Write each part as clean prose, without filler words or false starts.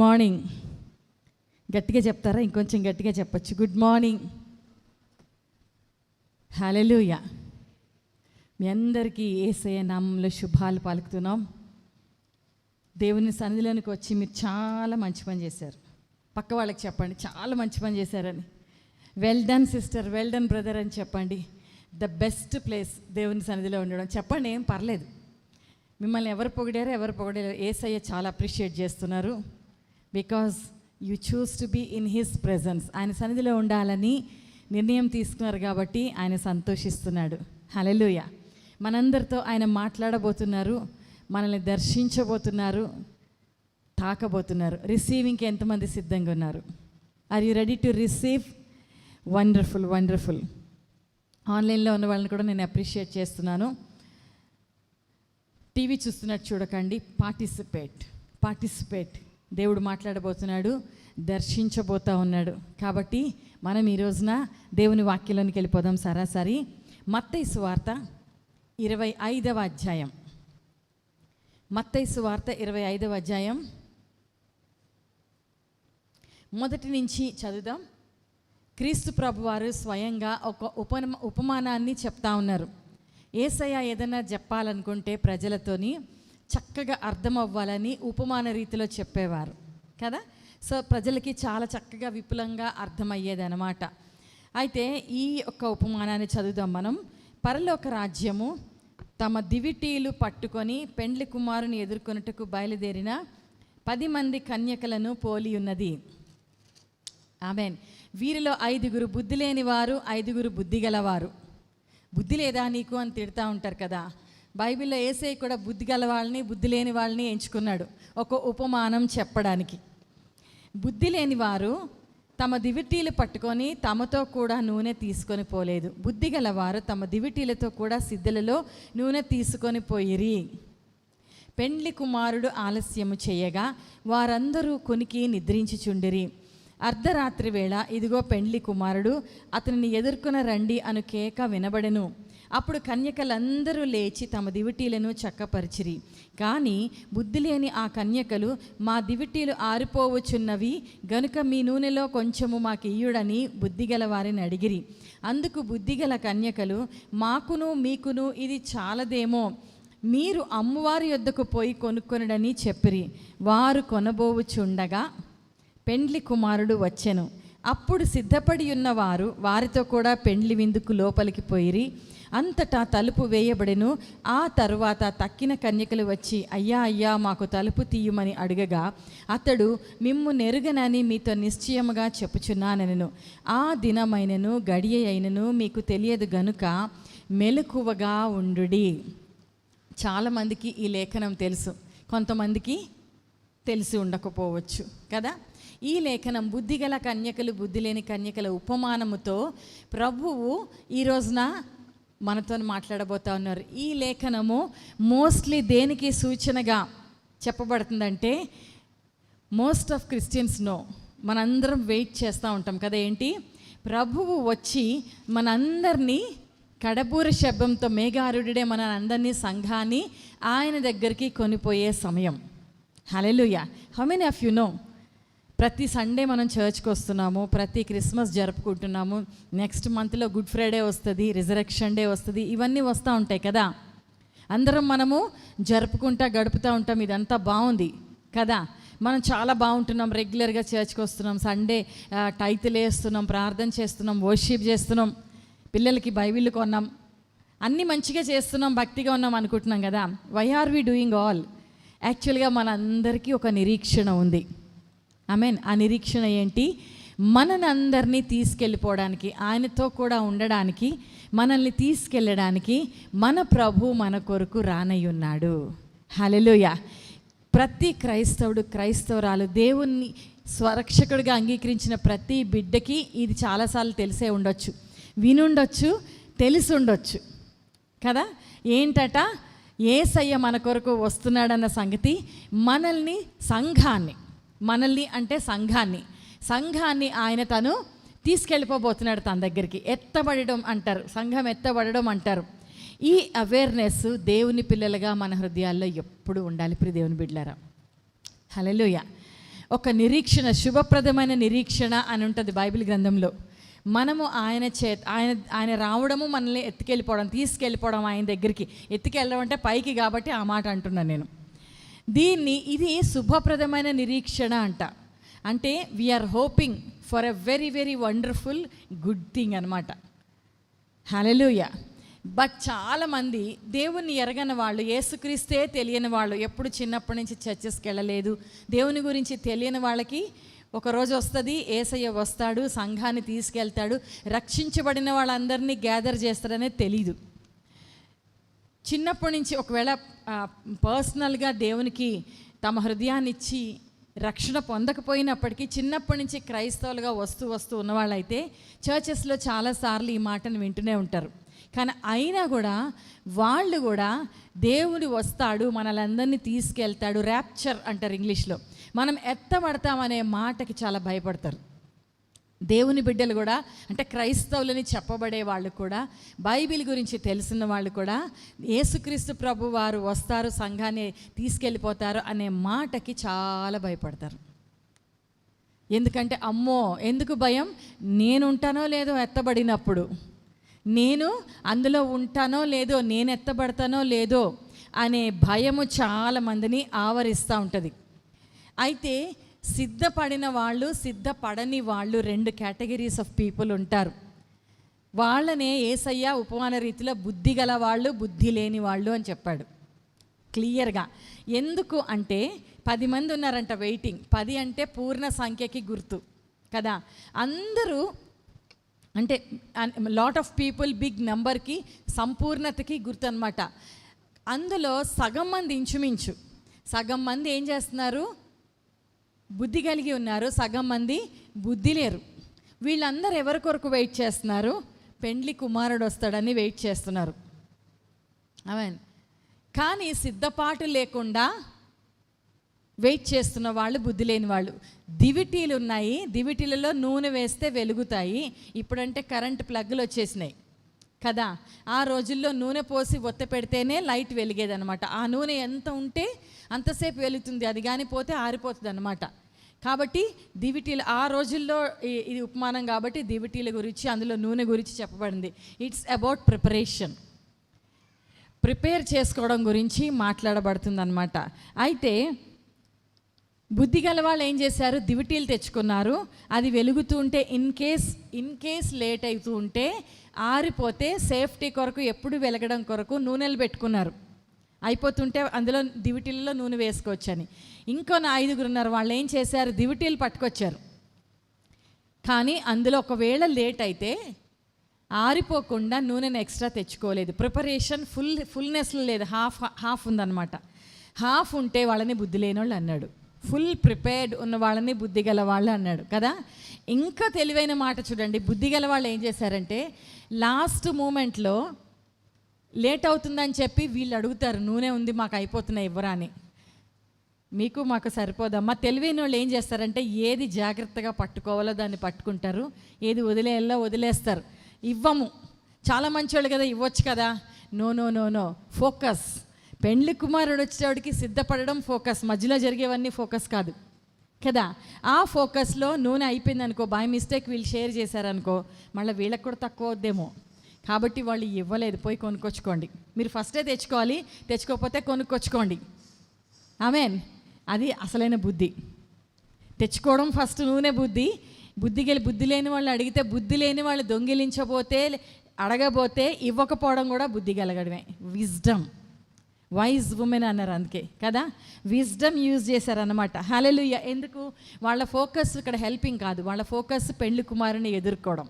Morning గట్టిగా చెప్తారా? ఇంకొంచెం గట్టిగా చెప్పచ్చు. Good morning. హల్లెలూయా. మీ అందరికీ యేసయ్య నామంలో శుభాలు పలుకుతున్నాం. దేవుని సన్నిధిలోనికి వచ్చి మీరు చాలా మంచి పని చేశారు. పక్క వాళ్ళకి చెప్పండి, చాలా మంచి పని చేశారని. Well done sister, well done brother అని చెప్పండి. ద బెస్ట్ ప్లేస్ దేవుని సన్నిధిలో ఉండడం. చెప్పండి, ఏం పర్లేదు. మిమ్మల్ని ఎవరు పొగిడారో ఎవరు పొగిడారో యేసయ్య చాలా అప్రిషియేట్ చేస్తున్నారు. Because you choose to be in his presence. ఆయన సన్నిధిలో ఉండాలని నిర్ణయం తీసుకున్నారు కాబట్టి ఆయన సంతోషిస్తున్నాడు. హల్లెలూయా. మనందరితో ఆయన మాట్లాడబోతున్నారు, మనల్ని దర్శించబోతున్నారు, తాకబోతున్నారు. రిసీవింగ్కి ఎంతమంది సిద్ధంగా ఉన్నారు? Are you ready to receive? Wonderful, wonderful. ఆన్లైన్లో ఉన్న వాళ్ళని కూడా నేను అప్రిషియేట్ చేస్తున్నాను. టీవీ చూస్తున్నట్టు చూడకండి, పార్టిసిపేట్. దేవుడు మాట్లాడబోతున్నాడు, దర్శించబోతూ ఉన్నాడు. కాబట్టి మనం ఈ రోజున దేవుని వాక్యంలోనికి వెళ్ళిపోదాం సరాసరి. మత్తయి సువార్త 25వ అధ్యాయం. మత్తయి సువార్త 25వ అధ్యాయం మొదటి నుంచి చదువుదాం. క్రీస్తు ప్రభువారు స్వయంగా ఒక ఉపమానాన్ని చెప్తా ఉన్నారు. యేసయ్య ఏదైనా చెప్పాలనుకుంటే ప్రజలతోని చక్కగా అర్థం అవ్వాలని ఉపమాన రీతిలో చెప్పేవారు కదా. సో ప్రజలకి చాలా చక్కగా విపులంగా అర్థమయ్యేది అనమాట. అయితే ఈ యొక్క ఉపమానాన్ని చదువుదాం మనం. పరలోక రాజ్యము తమ దివిటీలు పట్టుకొని పెండ్లి కుమారుని ఎదుర్కొనుటకు బయలుదేరిన 10 మంది కన్యకలను పోలి ఉన్నది. ఆమేన్. వీరిలో 5 బుద్ధి లేని వారు, 5 బుద్ధి గలవారు. బుద్ధి లేదా నీకు అని తిడతా ఉంటారు కదా. బైబిల్లో యేసయ్య కూడా బుద్ధి గల వాళ్ళని, బుద్ధి లేని వాళ్ళని ఎంచుకున్నాడు ఒక ఉపమానం చెప్పడానికి. బుద్ధి లేని వారు తమ దివిటీలు పట్టుకొని తమతో కూడా నూనె తీసుకొని పోలేదు. బుద్ధి గలవారు తమ దివిటీలతో కూడా సిద్ధలలో నూనె తీసుకొని పోయిరి. పెండ్లి కుమారుడు ఆలస్యము చేయగా వారందరూ కొనికి నిద్రించుచుండిరి. అర్ధరాత్రి వేళ ఇదిగో పెండ్లి కుమారుడు, అతనిని ఎదుర్కొన రండి అను కేక వినబడెను. అప్పుడు కన్యకలందరూ లేచి తమ దివిటీలను చక్కపరిచిరి. కానీ బుద్ధి లేని ఆ కన్యకలు, మా దివిటీలు ఆరిపోవచ్చున్నవి గనుక మీ నూనెలో కొంచెము మాకు ఇయ్యుడని బుద్ధిగల వారిని అడిగిరి. అందుకు బుద్ధిగల కన్యకలు, మాకును మీకును ఇది చాలదేమో, మీరు అమ్మువారి యొద్దకు పోయి కొనుక్కొనుడని చెప్పిరి. వారు కొనబోవుచుండగా పెండ్లి కుమారుడు వచ్చెను. అప్పుడు సిద్ధపడి ఉన్నవారు వారితో కూడా పెండ్లి విందుకు లోపలికి పోయిరి. అంతటా తలుపు వేయబడెను. ఆ తరువాత తక్కిన కన్యకలు వచ్చి, అయ్యా అయ్యా మాకు తలుపు తీయమని అడగగా అతడు, మిమ్ము నెరుగనని మీతో నిశ్చయముగా చెప్పుచున్నానెను. ఆ దినమైనను గడియ అయినను మీకు తెలియదు గనుక మెలకువగా ఉండుడి. చాలామందికి ఈ లేఖనం తెలుసు, కొంతమందికి తెలిసి ఉండకపోవచ్చు కదా. ఈ లేఖనం బుద్ధిగల కన్యకలు, బుద్ధి లేని కన్యకల ఉపమానముతో ప్రభువు ఈ రోజున మనతో మాట్లాడబోతా ఉన్నారు. ఈ లేఖనము మోస్ట్లీ దేనికి సూచనగా చెప్పబడుతుందంటే, మోస్ట్ ఆఫ్ క్రిస్టియన్స్ నో, మనందరం వెయిట్ చేస్తూ ఉంటాం కదా. ఏంటి? ప్రభువు వచ్చి మనందరినీ కడబూర శబ్దంతో, మేఘారుడే మన అందరినీ, సంఘాన్ని ఆయన దగ్గరికి కొనిపోయే సమయం. Hallelujah. How many of you know? ప్రతి సండే మనం చర్చ్కి వస్తున్నాము, ప్రతి క్రిస్మస్ జరుపుకుంటున్నాము. నెక్స్ట్ మంత్లో గుడ్ ఫ్రైడే వస్తుంది, రిజరెక్షన్ డే వస్తుంది, ఇవన్నీ వస్తూ ఉంటాయి కదా. అందరం మనము జరుపుకుంటా గడుపుతూ ఉంటాం. ఇదంతా బాగుంది కదా. మనం చాలా బాగుంటున్నాం, రెగ్యులర్గా చర్చ్కి వస్తున్నాం, సండే టైతులు వేస్తున్నాం, ప్రార్థన చేస్తున్నాం, వర్షిప్ చేస్తున్నాం, పిల్లలకి బైబిల్ కొన్నాం, అన్నీ మంచిగా చేస్తున్నాం, భక్తిగా ఉన్నాం అనుకుంటున్నాం కదా. Why are we doing all? యాక్చువల్గా మనందరికీ ఒక నిరీక్షణ ఉంది. ఆమేన్. ఆ నిరీక్షణ ఏంటి? మనని అందరినీ తీసుకెళ్ళిపోవడానికి, ఆయనతో కూడా ఉండడానికి, మనల్ని తీసుకెళ్ళడానికి మన ప్రభు మన కొరకు రానయ్యున్నాడు. హల్లెలూయా. ప్రతి క్రైస్తవుడు, క్రైస్తవురాలు దేవుణ్ణి స్వరక్షకుడిగా అంగీకరించిన ప్రతి బిడ్డకి ఇది చాలాసార్లు తెలిసే ఉండొచ్చు, వినుండొచ్చు, తెలిసి ఉండొచ్చు కదా. ఏంటట? యేసయ్య మన కొరకు వస్తున్నాడన్న సంగతి, మనల్ని అంటే సంఘాన్ని ఆయన తను తీసుకెళ్ళిపోబోతున్నాడు తన దగ్గరికి. ఎత్తబడడం అంటారు, సంఘం ఎత్తబడడం అంటారు. ఈ అవేర్నెస్ దేవుని పిల్లలుగా మన హృదయాల్లో ఎప్పుడు ఉండాలి. ప్రియ దేవుని బిడ్డలారా, హల్లెలూయా. ఒక నిరీక్షణ, శుభప్రదమైన నిరీక్షణ అని ఉంటుంది బైబిల్ గ్రంథంలో. మనము ఆయన రావడము, మనల్ని ఎత్తుకెళ్ళిపోవడం, తీసుకెళ్ళిపోవడం ఆయన దగ్గరికి. ఎత్తుకెళ్ళడం అంటే పైకి, కాబట్టి ఆ మాట అంటున్నాను నేను. ఇది శుభప్రదమైన నిరీక్షణ అంట. అంటే we are hoping for a very very wonderful good thing అనమాట. హల్లెలూయా. బట్ చాలామంది దేవుణ్ణి ఎరగని వాళ్ళు, యేసుక్రీస్తే తెలియని వాళ్ళు, ఎప్పుడు చిన్నప్పటి నుంచి చర్చెస్కి వెళ్ళలేదు, దేవుని గురించి తెలియని వాళ్ళకి ఒకరోజు వస్తుంది, యేసయ్య వస్తాడు, సంఘాన్ని తీసుకెళ్తాడు, రక్షించబడిన వాళ్ళందరినీ గ్యాదర్ చేస్తాడనేది తెలీదు. చిన్నప్పటి నుంచి ఒకవేళ పర్సనల్గా దేవునికి తమ హృదయాన్ని ఇచ్చి రక్షణ పొందకపోయినప్పటికీ చిన్నప్పటి నుంచి క్రైస్తవులుగా వస్తూ ఉన్నవాళ్ళైతే చర్చెస్లో చాలాసార్లు ఈ మాటను వింటూనే ఉంటారు. కానీ అయినా కూడా వాళ్ళు కూడా దేవుడు వస్తాడు, మనలందరినీ తీసుకెళ్తాడు, ర్యాప్చర్ అంటారు ఇంగ్లీష్లో, మనం ఎత్తబడతామనే మాటకి చాలా భయపడతారు. దేవుని బిడ్డలు కూడా, అంటే క్రైస్తవులని చెప్పబడే వాళ్ళు కూడా, బైబిల్ గురించి తెలిసిన వాళ్ళు కూడా యేసుక్రీస్తు ప్రభు వారు వస్తారు, సంఘాన్ని తీసుకెళ్ళిపోతారు అనే మాటకి చాలా భయపడతారు. ఎందుకంటే అమ్మో, ఎందుకు భయం? నేను ఉంటానో లేదో ఎత్తబడినప్పుడు, నేను అందులో ఉంటానో లేదో, నేను ఎత్తబడతానో లేదో అనే భయము చాలామందిని ఆవరిస్తూ ఉంటుంది. అయితే సిద్ధపడిన వాళ్ళు, సిద్ధపడని వాళ్ళు, 2 కేటగిరీస్ ఆఫ్ పీపుల్ ఉంటారు. వాళ్ళనే యేసయ్య ఉపమాన రీతిలో బుద్ధి గల వాళ్ళు, బుద్ధి లేని వాళ్ళు అని చెప్పాడు క్లియర్గా. ఎందుకు అంటే 10 మంది ఉన్నారంట వెయిటింగ్. 10 అంటే పూర్ణ సంఖ్యకి గుర్తు కదా. అందరూ అంటే లాట్ ఆఫ్ పీపుల్, బిగ్ నెంబర్కి, సంపూర్ణతకి గుర్తు అనమాట. అందులో సగం మంది, ఇంచుమించు సగం మంది ఏం చేస్తున్నారు? బుద్ధి కలిగి ఉన్నారు, సగం మంది బుద్ధి లేరు. వీళ్ళందరూ ఎవరి కొరకు వెయిట్ చేస్తున్నారు? పెండ్లి కుమారుడు వస్తాడని వెయిట్ చేస్తున్నారు. ఆమేన్. కానీ సిద్ధపాటు లేకుండా వెయిట్ చేస్తున్న వాళ్ళు బుద్ధి లేని వాళ్ళు. దివిటీలు ఉన్నాయి, దివిటీలలో నూనె వేస్తే వెలుగుతాయి. ఇప్పుడంటే కరెంట్ ప్లగ్లు వచ్చేసినాయి కదా. ఆ రోజుల్లో నూనె పోసి ఒత్త పెడితేనే లైట్ వెలిగేదనమాట. ఆ నూనె ఎంత ఉంటే అంతసేపు వెలుగుతుంది, అది కానీ పోతే ఆరిపోతుంది అనమాట. కాబట్టి దివిటీలు ఆ రోజుల్లో, ఇది ఉపమానం కాబట్టి దివిటీల గురించి, అందులో నూనె గురించి చెప్పబడింది. ఇట్స్ అబౌట్ ప్రిపరేషన్, ప్రిపేర్ చేసుకోవడం గురించి మాట్లాడబడుతుంది అనమాట. అయితే బుద్ధి గల వాళ్ళు ఏం చేశారు? దివిటీలు తెచ్చుకున్నారు. అది వెలుగుతూ ఉంటే ఇన్ కేస్ లేట్ అవుతూ ఉంటే, ఆరిపోతే సేఫ్టీ కొరకు, ఎప్పుడు వెలగడం కొరకు నూనెలు పెట్టుకున్నారు. అయిపోతుంటే అందులో దివిటీలలో నూనె వేసుకోవచ్చని. ఇంకో 5 ఉన్నారు, వాళ్ళు ఏం చేశారు? దివిటీలు పట్టుకొచ్చారు. కానీ అందులో ఒకవేళ లేట్ అయితే ఆరిపోకుండా నూనెను ఎక్స్ట్రా తెచ్చుకోలేదు. ప్రిపరేషన్ ఫుల్నెస్లో లేదు, హాఫ్ ఉందన్నమాట. హాఫ్ ఉంటే వాళ్ళని బుద్ధి లేని వాళ్ళు అన్నాడు. ఫుల్ ప్రిపేర్డ్ ఉన్న వాళ్ళని బుద్ధి గల వాళ్ళు అన్నాడు కదా. ఇంకా తెలివైన మాట చూడండి. బుద్ధి గల వాళ్ళు ఏం చేశారంటే, లాస్ట్ మూమెంట్లో లేట్ అవుతుందని చెప్పి వీళ్ళు అడుగుతారు, నూనె ఉంది మాకు అయిపోతున్నాయి ఇవ్వరా అని. మీకు మాకు సరిపోదమ్మా. తెలివైన వాళ్ళు ఏం చేస్తారంటే, ఏది జాగ్రత్తగా పట్టుకోవాలో దాన్ని పట్టుకుంటారు, ఏది వదిలేయాలో వదిలేస్తారు. ఇవ్వము, చాలా మంచివాళ్ళు కదా, ఇవ్వచ్చు కదా. No no no no, focus. పెండ్లి కుమారుడు వచ్చేవాడికి సిద్ధపడడం ఫోకస్, మధ్యలో జరిగేవన్నీ ఫోకస్ కాదు కదా. ఆ ఫోకస్లో నూనె అయిపోయింది అనుకో, బై మిస్టేక్ వీళ్ళు షేర్ చేశారనుకో, మళ్ళీ వీళ్ళకి కూడా తక్కువ వద్దేమో. కాబట్టి వాళ్ళు ఇవ్వలేదు, పోయి కొనుక్కొచ్చుకోండి. మీరు ఫస్టే తెచ్చుకోవాలి, తెచ్చుకోకపోతే కొనుక్కొచ్చుకోండి. ఆమేన్. అది అసలైన బుద్ధి. తెచ్చుకోవడం ఫస్ట్ నూనె బుద్ధి. బుద్ధి లేని వాళ్ళు అడిగితే, బుద్ధి లేని వాళ్ళు దొంగిలించబోతే, అడగబోతే ఇవ్వకపోవడం కూడా బుద్ధి కలగడమే. విజ్డమ్, వైజ్ ఉమెన్ అన్నారు అందుకే కదా. విజ్డమ్ యూజ్ చేశారన్నమాట. హల్లెలూయా. ఎందుకు? వాళ్ళ ఫోకస్ ఇక్కడ హెల్పింగ్ కాదు, వాళ్ళ ఫోకస్ పెళ్లి కుమారుని ఎదుర్కోవడం.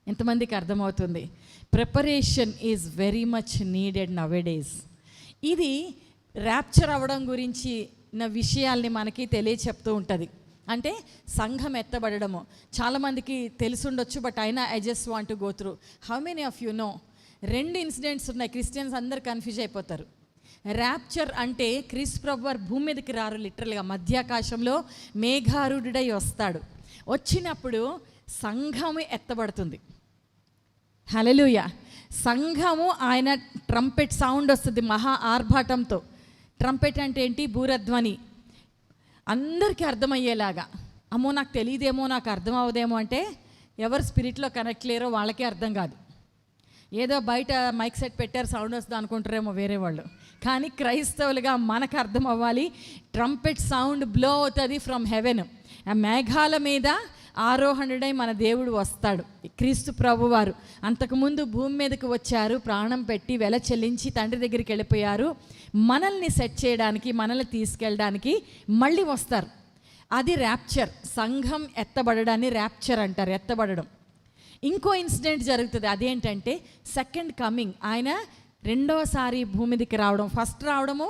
ఎంతమందికి అర్థమవుతుంది? Preparation is very much needed nowadays. ఇది ర్యాప్చర్ అవ్వడం గురించి విషయాల్ని మనకి తెలియచెప్తూ ఉంటుంది. అంటే సంఘం ఎత్తబడము చాలామందికి తెలుసుండొచ్చు, బట్ అయినా I just want to go through. How many of you know? 2 incidents ఉన్నాయి. క్రిస్టియన్స్ అందరు కన్ఫ్యూజ్ అయిపోతారు. ర్యాప్చర్ అంటే క్రీస్తు ప్రభువు వారు భూమి మీదకి రారు, లిటరల్గా మధ్యాకాశంలో మేఘారూఢుడై వస్తాడు. వచ్చినప్పుడు సంఘము ఎత్తబడుతుంది. హల్లెలూయా. సంఘము, ఆయన ట్రంపెట్ సౌండ్ వస్తుంది మహా ఆర్భాటంతో. ట్రంపెట్ అంటే ఏంటి? బూరధ్వని. అందరికీ అర్థమయ్యేలాగా. అమ్మో నాకు తెలియదేమో, నాకు అర్థం అవ్వదేమో అంటే ఎవరు స్పిరిట్లో కనెక్ట్ లేరో వాళ్ళకే అర్థం కాదు. ఏదో బయట మైక్ సెట్ పెట్టారు సౌండ్ వస్తుంది అనుకుంటారేమో వేరే వాళ్ళు, కానీ క్రైస్తవులుగా మనకు అర్థం అవ్వాలి. ట్రంపెట్ సౌండ్ బ్లో అవుతుంది ఫ్రమ్ హెవెన్. ఆ మేఘాల మీద ఆరోహణుడై మన దేవుడు వస్తాడు. క్రీస్తు ప్రభువారు అంతకుముందు భూమి మీదకి వచ్చారు, ప్రాణం పెట్టి వెల చెల్లించి తండ్రి దగ్గరికి వెళ్ళిపోయారు. మనల్ని సెట్ చేయడానికి, మనల్ని తీసుకెళ్ళడానికి మళ్ళీ వస్తారు. అది ర్యాప్చర్. సంఘం ఎత్తబడడాన్ని ర్యాప్చర్ అంటారు, ఎత్తబడడం. ఇంకో ఇన్సిడెంట్ జరుగుతుంది, అదేంటంటే సెకండ్ కమింగ్. ఆయన రెండోసారి భూమి మీదకి రావడం. ఫస్ట్ రావడము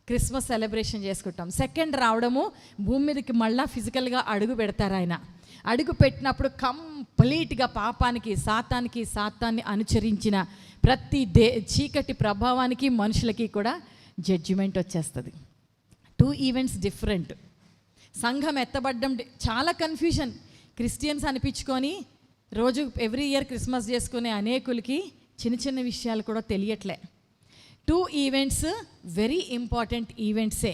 క్రిస్మస్ సెలబ్రేషన్ చేసుకుంటాం, సెకండ్ రావడము భూమి మీదకి మళ్ళీ ఫిజికల్గా అడుగు పెడతారు. ఆయన అడుగు పెట్టినప్పుడు కంప్లీట్గా పాపానికి, సాతాన్ని అనుచరించిన ప్రతి చీకటి ప్రభావానికి, మనుషులకి కూడా జడ్జిమెంట్ వచ్చేస్తుంది. 2 ఈవెంట్స్ డిఫరెంట్. సంఘం ఎత్తబడ్డం చాలా కన్ఫ్యూజన్. క్రిస్టియన్స్ అనిపించుకొని రోజు ఎవ్రీ ఇయర్ క్రిస్మస్ చేసుకునే అనేకులకి చిన్న చిన్న విషయాలు కూడా తెలియట్లే. 2 ఈవెంట్స్ వెరీ ఇంపార్టెంట్ ఈవెంట్సే.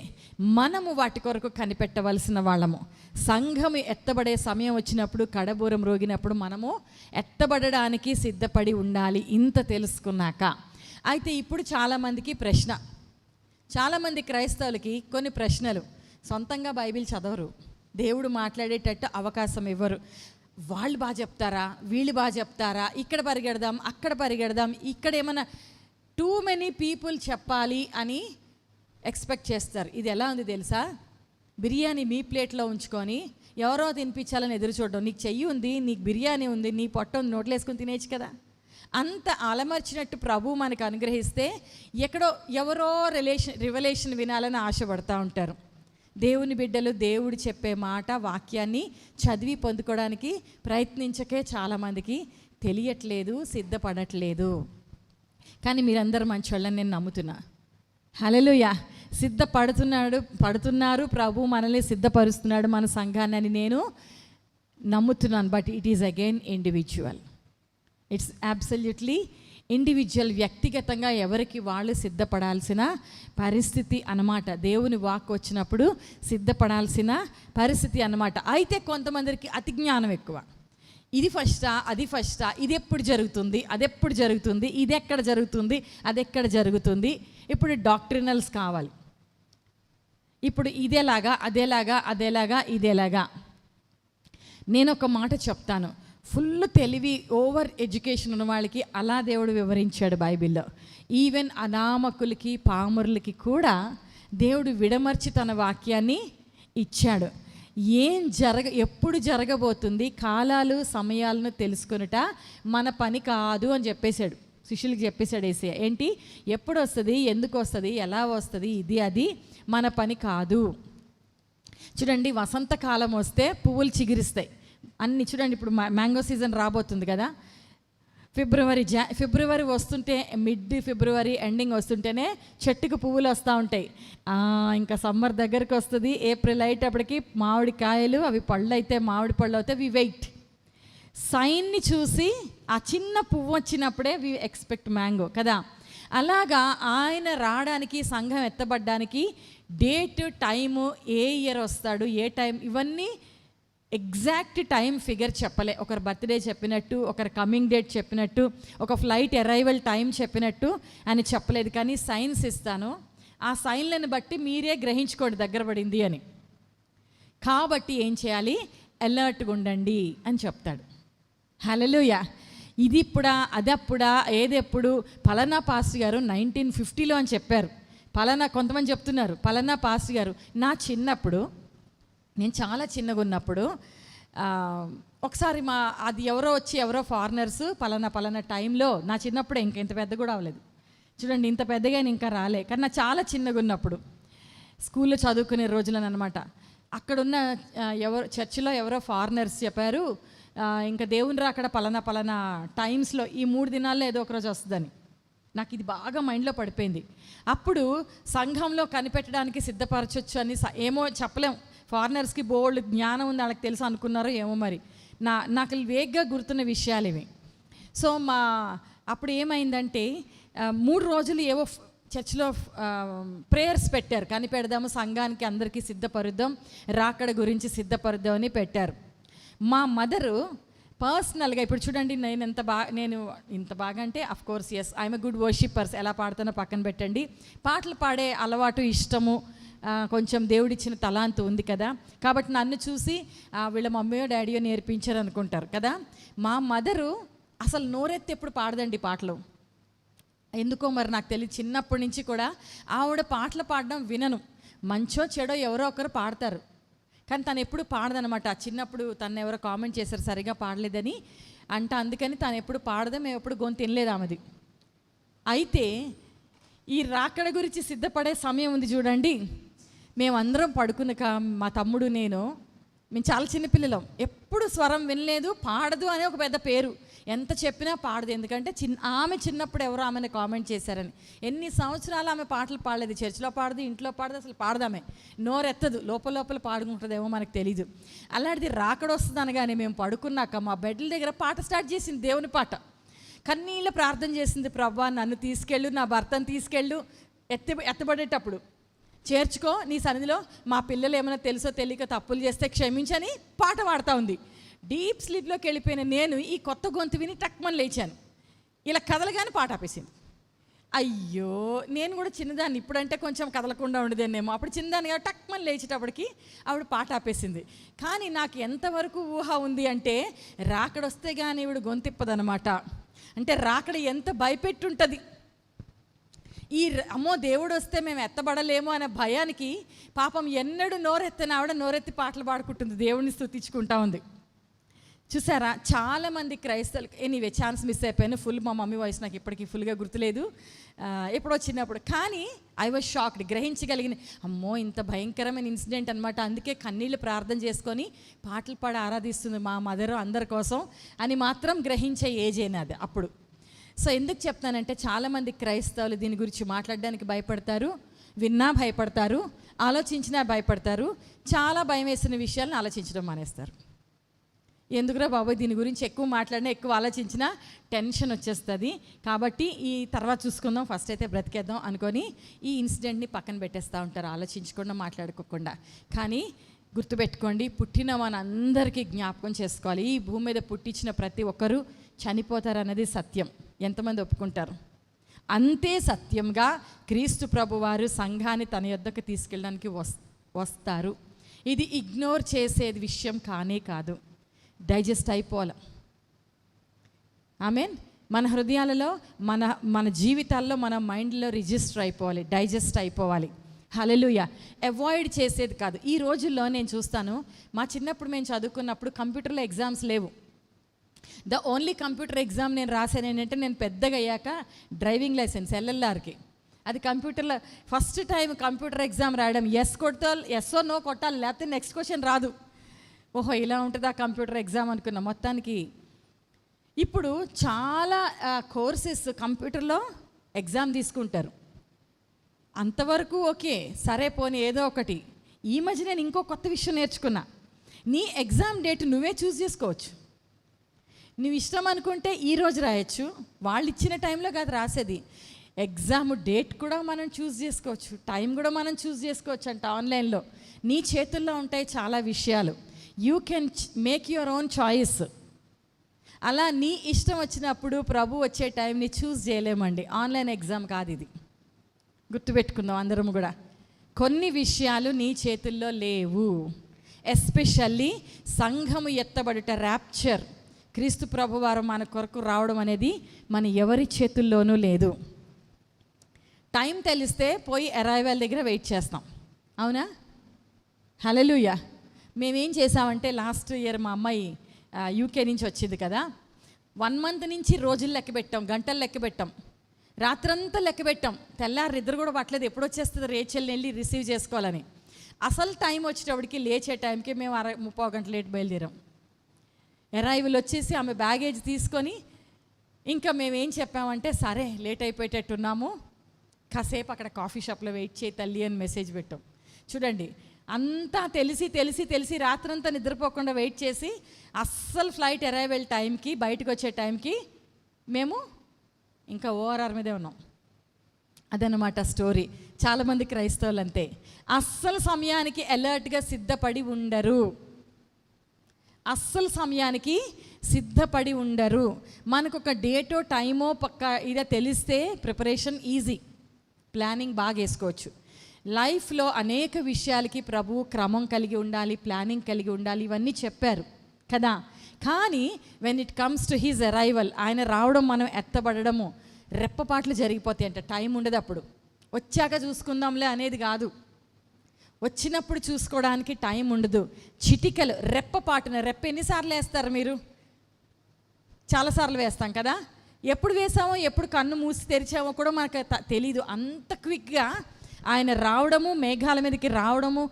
మనము వాటి కొరకు కనిపెట్టవలసిన వాళ్ళము. సంఘం ఎత్తబడే సమయం వచ్చినప్పుడు, కడబూరం రోగినప్పుడు మనము ఎత్తబడడానికి సిద్ధపడి ఉండాలి. ఇంత తెలుసుకున్నాక అయితే ఇప్పుడు చాలామందికి ప్రశ్న, చాలామంది క్రైస్తవులకి కొన్ని ప్రశ్నలు. సొంతంగా బైబిల్ చదవరు, దేవుడు మాట్లాడేటట్టు అవకాశం ఇవ్వరు. వాళ్ళు బాగా చెప్తారా, వీళ్ళు బాగా చెప్తారా, ఇక్కడ పరిగెడదాం, అక్కడ పరిగెడదాం, ఇక్కడ ఏమన్నా టూ మెనీ పీపుల్ చెప్పాలి అని ఎక్స్పెక్ట్ చేస్తారు. ఇది ఎలా ఉంది తెలుసా? బిర్యానీ మీ ప్లేట్లో ఉంచుకొని ఎవరో తినిపించాలని ఎదురు చూడడం. నీకు చెయ్యి ఉంది, నీకు బిర్యానీ ఉంది, నీ పొట్ట ఉంది, నోట్లో వేసుకొని తినేచ్చు కదా. అంత అలమర్చినట్టు ప్రభు మనకు అనుగ్రహిస్తే ఎక్కడో ఎవరో రివలేషన్ వినాలని ఆశపడతా ఉంటారు. దేవుని బిడ్డలు దేవుడు చెప్పే మాట, వాక్యాన్ని చదివి పొందుకోవడానికి ప్రయత్నించకే చాలామందికి తెలియట్లేదు, సిద్ధపడట్లేదు. కానీ మీరందరూ మంచోళ్ళని నేను నమ్ముతున్నా. హల్లెలూయా. పడుతున్నారు ప్రభు మనల్ని సిద్ధపరుస్తున్నాడు మన సంఘాన్ని అని నేను నమ్ముతున్నాను. But it is again individual. It's absolutely individual. వ్యక్తిగతంగా ఎవరికి వాళ్ళు సిద్ధపడాల్సిన పరిస్థితి అన్నమాట. దేవుని వాక్ వచ్చినప్పుడు సిద్ధపడాల్సిన పరిస్థితి అన్నమాట. అయితే కొంతమందికి అతి జ్ఞానం ఎక్కువ. ఇది ఫస్టా, అది ఫస్టా, ఇది ఎప్పుడు జరుగుతుంది, అది ఎప్పుడు జరుగుతుంది, ఇది ఎక్కడ జరుగుతుంది, అది ఎక్కడ జరుగుతుంది. ఇప్పుడు డాక్ట్రినల్స్ కావాలి. ఇప్పుడు ఇదేలాగా, అదేలాగా, ఇదేలాగా. నేను ఒక మాట చెప్తాను. ఫుల్ తెలివి, ఓవర్ ఎడ్యుకేషన్ ఉన్న వాళ్ళకి అలా దేవుడు వివరించాడు బైబిల్లో. ఈవెన్ అనామకులకి, పామరులకి కూడా దేవుడు విడమర్చి తన వాక్యాన్ని ఇచ్చాడు. ఎప్పుడు జరగబోతుంది, కాలాలు సమయాలను తెలుసుకొనుట మన పని కాదు అని చెప్పేశాడు. శిష్యులకి చెప్పేశాడు యేసయ్య. ఏంటి, ఎప్పుడు వస్తుంది, ఎందుకు వస్తుంది, ఎలా వస్తుంది, ఇది అది మన పని కాదు. చూడండి, వసంతకాలం వస్తే పువ్వులు చిగురిస్తాయి అన్ని. చూడండి, ఇప్పుడు మ్యాంగో సీజన్ రాబోతుంది కదా. ఫిబ్రవరి వస్తుంటే, మిడ్ ఫిబ్రవరి ఎండింగ్ వస్తుంటేనే చెట్టుకు పువ్వులు వస్తూ ఉంటాయి. ఇంకా సమ్మర్ దగ్గరికి వస్తుంది. ఏప్రిల్ అయ్యేటప్పటికి మామిడి కాయలు, అవి పళ్ళు అయితే మామిడి పళ్ళు అవుతాయి. వి వెయిట్, సైన్ని చూసి ఆ చిన్న పువ్వు వచ్చినప్పుడే వి ఎక్స్పెక్ట్ మ్యాంగో కదా. అలాగా ఆయన రావడానికి, సంఘం ఎత్తబడ్డానికి డేట్, టైము, ఏ ఇయర్ వస్తాడు, ఏ టైం, ఇవన్నీ ఎగ్జాక్ట్ టైం ఫిగర్ చెప్పలే. ఒకరు బర్త్డే చెప్పినట్టు, ఒకరు కమింగ్ డేట్ చెప్పినట్టు, ఒక ఫ్లైట్ అరైవల్ టైం చెప్పినట్టు అని చెప్పలేదు. కానీ సైన్స్ ఇస్తాను, ఆ సైన్లను బట్టి మీరే గ్రహించుకోండి దగ్గర పడింది అని. కాబట్టి ఏం చేయాలి, అలర్ట్గా ఉండండి అని చెప్తాడు. హల్లెలూయా. ఇది ఇప్పుడా, అదప్పుడా, ఏదెప్పుడు? పలానా పాస్టర్ గారు 1950లో అని చెప్పారు. కొంతమంది చెప్తున్నారు పలానా పాస్టర్ గారు నా చిన్నప్పుడు, నేను చాలా చిన్నగా ఉన్నప్పుడు ఒకసారి అది ఎవరో ఫారినర్స్ పలానా టైంలో, నా చిన్నప్పుడు ఇంత పెద్ద కూడా అవ్వలేదు చూడండి, ఇంత పెద్దగా ఇంకా రాలే, కానీ నా చాలా చిన్నగా ఉన్నప్పుడు స్కూల్లో చదువుకునే రోజులను అనమాట. అక్కడున్న చర్చిలో ఎవరో ఫారినర్స్ చెప్పారు, ఇంకా దేవుని రాకడ పలానా టైమ్స్లో, ఈ 3 దినాల్లో ఏదో ఒకరోజు వస్తుందని. నాకు ఇది బాగా మైండ్లో పడిపోయింది. అప్పుడు సంఘంలో కనిపెట్టడానికి సిద్ధపరచొచ్చు అని ఏమో చెప్పలేం. ఫారినర్స్కి బోల్డ్ జ్ఞానం ఉంది, వాళ్ళకి తెలుసు అనుకున్నారో ఏమో మరి. నాకు వేగ్గా గుర్తున్న విషయాలు ఇవి. సో అప్పుడు ఏమైందంటే 3 రోజులు ఏవో చర్చ్లో ప్రేయర్స్ పెట్టారు, కనిపెడదాము, సంఘానికి అందరికీ సిద్ధపరుద్దాం, రాకడ గురించి సిద్ధపరుద్దాం అని పెట్టారు. మా మదరు పర్సనల్గా ఇప్పుడు చూడండి, నేను ఇంత బాగా అంటే of course yes I'm a good worshippers, ఎలా పాడుతానో పక్కన పెట్టండి. పాటలు పాడే అలవాటు, ఇష్టము, కొంచెం దేవుడిచ్చిన తలాంతు ఉంది కదా. కాబట్టి నన్ను చూసి వీళ్ళ మమ్మీయో డాడీయో నేర్పించారు అనుకుంటారు కదా. మా మదరు అసలు నోరెత్తి ఎప్పుడు పాడదండి పాటలు. ఎందుకో మరి నాకు తెలియదు, చిన్నప్పటి నుంచి కూడా ఆవిడ పాటలు పాడడం వినను. మంచో చెడో ఎవరో ఒకరు పాడతారు, కానీ తను ఎప్పుడు పాడదనమాట. చిన్నప్పుడు తను ఎవరో కామెంట్ చేశారు సరిగా పాడలేదని అందుకని తను ఎప్పుడు పాడదా, మేము ఎప్పుడు గొంతు తినలేదు ఆమెది. అయితే ఈ రాకడ గురించి సిద్ధపడే సమయం ఉంది చూడండి, మేమందరం పడుకున్నాక మా తమ్ముడు మేము చాలా చిన్నపిల్లలం, ఎప్పుడు స్వరం వినలేదు, పాడదు అనే ఒక పెద్ద పేరు, ఎంత చెప్పినా పాడదు. ఎందుకంటే ఆమె చిన్నప్పుడు ఎవరో ఆమెను కామెంట్ చేశారని. ఎన్ని సంవత్సరాలు ఆమె పాటలు పాడలేదు, చర్చిలో పాడదు, ఇంట్లో పాడదు, అసలు పాడదామే, నోరెత్తదు, లోపల పాడుకుంటుందేమో మనకు తెలీదు. అలాంటిది రాకడ వస్తుంది అనగానే మేము పడుకున్నాక మా బెడ్ల దగ్గర పాట స్టార్ట్ చేసింది, దేవుని పాట. కన్నీళ్ళ ప్రార్థన చేసింది, ప్రభా నన్ను తీసుకెళ్ళు, నా భర్తను తీసుకెళ్ళు, ఎత్తబడేటప్పుడు చేర్చుకో నీ సన్నిధిలో, మా పిల్లలు ఏమైనా తెలుసో తెలియక తప్పులు చేస్తే క్షమించని పాట పాడుతూ ఉంది. డీప్ స్లీప్లోకి వెళ్ళిపోయిన నేను ఈ కొత్త గొంతు విని టక్మని లేచాను. ఇలా కదలగానే పాట ఆపేసింది. అయ్యో, నేను కూడా చిన్నదాన్ని, ఇప్పుడంటే కొంచెం కదలకుండా ఉండేదాన్నేమో, అప్పుడు చిన్నదాన్ని కదా, టక్మని లేచేటప్పటికి ఆవిడ పాట ఆపేసింది. కానీ నాకు ఎంతవరకు ఊహ ఉంది అంటే, రాకడొస్తే కానీ ఈవిడ గొంతిప్పదనమాట. అంటే రాకడ ఎంత భయపెట్టుంటుంది. అమ్మో దేవుడు వస్తే మేము ఎత్తబడలేమో అనే భయానికి పాపం ఎన్నడూ నోరెత్తని ఆవిడ నోరెత్తి పాటలు పాడుకుంటుంది, దేవుడిని స్తుతించుకుంటా ఉంది. చూసారా, చాలామంది క్రైస్తవులు, ఎనీవే ఛాన్స్ మిస్ అయిపోయాను. ఫుల్ మా మమ్మీ వాయిస్ నాకు ఇప్పటికీ ఫుల్గా గుర్తులేదు, ఎప్పుడో చిన్నప్పుడు. కానీ ఐ వాజ్ షాక్డ్, గ్రహించగలిగిన, అమ్మో ఇంత భయంకరమైన ఇన్సిడెంట్ అనమాట. అందుకే కన్నీళ్ళు ప్రార్థన చేసుకొని పాటలు పాడి ఆరాధిస్తుంది మా మదర్ అందరి కోసం అని మాత్రం గ్రహించే ఏజ్ అయినది అప్పుడు. సో ఎందుకు చెప్తానంటే, చాలామంది క్రైస్తవులు దీని గురించి మాట్లాడడానికి భయపడతారు, విన్నా భయపడతారు, ఆలోచించినా భయపడతారు, చాలా భయం వేసిన విషయాలను ఆలోచించడం మానేస్తారు. ఎందుకురా బాబోయ్, దీని గురించి ఎక్కువ మాట్లాడినా, ఎక్కువ ఆలోచించినా టెన్షన్ వచ్చేస్తుంది, కాబట్టి ఈ తర్వాత చూసుకుందాం, ఫస్ట్ అయితే బ్రతికేద్దాం అనుకొని ఈ ఇన్సిడెంట్ని పక్కన పెట్టేస్తూ ఉంటారు, ఆలోచించకుండా, మాట్లాడుకోకుండా. కానీ గుర్తుపెట్టుకోండి, పుట్టిన మనందరికీ జ్ఞాపకం చేసుకోవాలి, ఈ భూమి మీద పుట్టించిన ప్రతి ఒక్కరూ చనిపోతారు అన్నది సత్యం. ఎంతమంది ఒప్పుకుంటారు? అంతే సత్యంగా క్రీస్తు ప్రభువారు సంఘాన్ని తన యొద్దకు తీసుకెళ్ళడానికి వస్తారు. ఇది ఇగ్నోర్ చేసేది విషయం కానే కాదు, డైజెస్ట్ అయిపోవాలి. ఆమేన్. మన హృదయాలలో, మన జీవితాల్లో, మన మైండ్లో రిజిస్టర్ అయిపోవాలి, డైజెస్ట్ అయిపోవాలి. హల్లెలూయా. అవాయిడ్ చేసేది కాదు. ఈ రోజుల్లో నేను చూస్తాను, మా చిన్నప్పుడు మేము చదువుకున్నప్పుడు కంప్యూటర్లో ఎగ్జామ్స్ లేవు. ద ఓన్లీ కంప్యూటర్ ఎగ్జామ్ నేను రాశాను ఏంటంటే, నేను పెద్దగా అయ్యాక డ్రైవింగ్ లైసెన్స్ ఎల్ఎల్ఆర్కి, అది కంప్యూటర్లో ఫస్ట్ టైం కంప్యూటర్ ఎగ్జామ్ రాయడం. ఎస్ కొట్టాలి, ఎస్ఓ నో కొట్టాలి, లేకపోతే నెక్స్ట్ క్వశ్చన్ రాదు. ఓహో ఇలా ఉంటుందా కంప్యూటర్ ఎగ్జామ్ అనుకున్నా. మొత్తానికి ఇప్పుడు చాలా కోర్సెస్ కంప్యూటర్లో ఎగ్జామ్ తీసుకుంటారు. అంతవరకు ఓకే, సరే పోనీ ఏదో ఒకటి. ఈ మధ్య నేను ఇంకో కొత్త విషయం నేర్చుకున్నా, నీ ఎగ్జామ్ డేట్ నువ్వే చూస్ చేసుకోవచ్చు. నువ్వు ఇష్టం అనుకుంటే ఈరోజు రాయొచ్చు, వాళ్ళు ఇచ్చిన టైంలో కాదు రాసేది. ఎగ్జామ్ డేట్ కూడా మనం చూస్ చేసుకోవచ్చు, టైం కూడా మనం చూస్ చేసుకోవచ్చు అంట ఆన్లైన్లో. నీ చేతుల్లో ఉంటాయి చాలా విషయాలు. You can make your own choice. అలా నీ ఇష్టం వచ్చినప్పుడు ప్రభు వచ్చే టైంని చూస్ చేయలేమండి. ఆన్లైన్ ఎగ్జామ్ కాదు ఇది, గుర్తుపెట్టుకుందాం అందరం కూడా. కొన్ని విషయాలు నీ చేతుల్లో లేవు. ఎస్పెషల్లీ సంఘము ఎత్తబడుట, ర్యాప్చర్, క్రీస్తు ప్రభువారు మన కొరకు రావడం అనేది మన ఎవరి చేతుల్లోనూ లేదు. టైం తెలిస్తే పోయి అరైవల్ దగ్గర వెయిట్ చేస్తాం, అవునా? హల్లెలూయా. మేమేం చేసామంటే, లాస్ట్ ఇయర్ మా అమ్మాయి యూకే నుంచి వచ్చింది కదా, 1 month నుంచి రోజులు లెక్క పెట్టాం, గంటలు లెక్క పెట్టాం, రాత్రంతా లెక్క పెట్టాం. తెల్లారి ఇద్దరు కూడా పట్టలేదు, ఎప్పుడు వచ్చేస్తుంది రేచెల్ని వెళ్ళి రిసీవ్ చేసుకోవాలని. అసలు టైం వచ్చేటప్పటికి లేచే టైంకి మేము 30 గంటలు లేట్ బయలుదేరాం. అరైవల్ వచ్చేసి ఆమె బ్యాగేజ్ తీసుకొని, ఇంకా మేమేం చెప్పామంటే, సరే లేట్ అయిపోయేటట్టున్నాము, కాసేపు అక్కడ కాఫీ షాప్లో వెయిట్ చేయి తల్లి అని మెసేజ్ పెట్టాం. చూడండి, అంతా తెలిసి రాత్రంతా నిద్రపోకుండా వెయిట్ చేసి, అస్సలు ఫ్లైట్ అరైవల్ టైంకి, బయటకు వచ్చే టైంకి మేము ఇంకా ఓఆర్ఆర్ మీదే ఉన్నాం. అదనమాట స్టోరీ. చాలామంది క్రైస్తవులు అంతే, అస్సలు సమయానికి అలర్ట్గా సిద్ధపడి ఉండరు. అస్సలు సమయానికి సిద్ధపడి ఉండరు. మనకు ఒక డేటో టైమో పక్క ఇదే తెలిస్తే ప్రిపరేషన్ ఈజీ, ప్లానింగ్ బాగా వేసుకోవచ్చు. లైఫ్లో అనేక విషయాలకి ప్రభువు క్రమం కలిగి ఉండాలి, ప్లానింగ్ కలిగి ఉండాలి, ఇవన్నీ చెప్పారు కదా. కానీ when it comes to his arrival, ఆయన రావడం, మనం ఎత్తబడము రెప్పపాట్లు జరిగిపోతాయి అంట. టైం ఉండదు అప్పుడు. వచ్చాక చూసుకుందాంలే అనేది కాదు, వచ్చినప్పుడు చూసుకోవడానికి టైం ఉండదు. చిటికలు రెప్పపాటున, రెప్ప ఎన్నిసార్లు వేస్తారు మీరు? చాలాసార్లు వేస్తాం కదా. ఎప్పుడు వేసామో, ఎప్పుడు కన్ను మూసి తెరిచామో కూడా మనకు తెలీదు. అంత క్విక్గా ఆయన రావడము, మేఘాల మీదకి రావడము,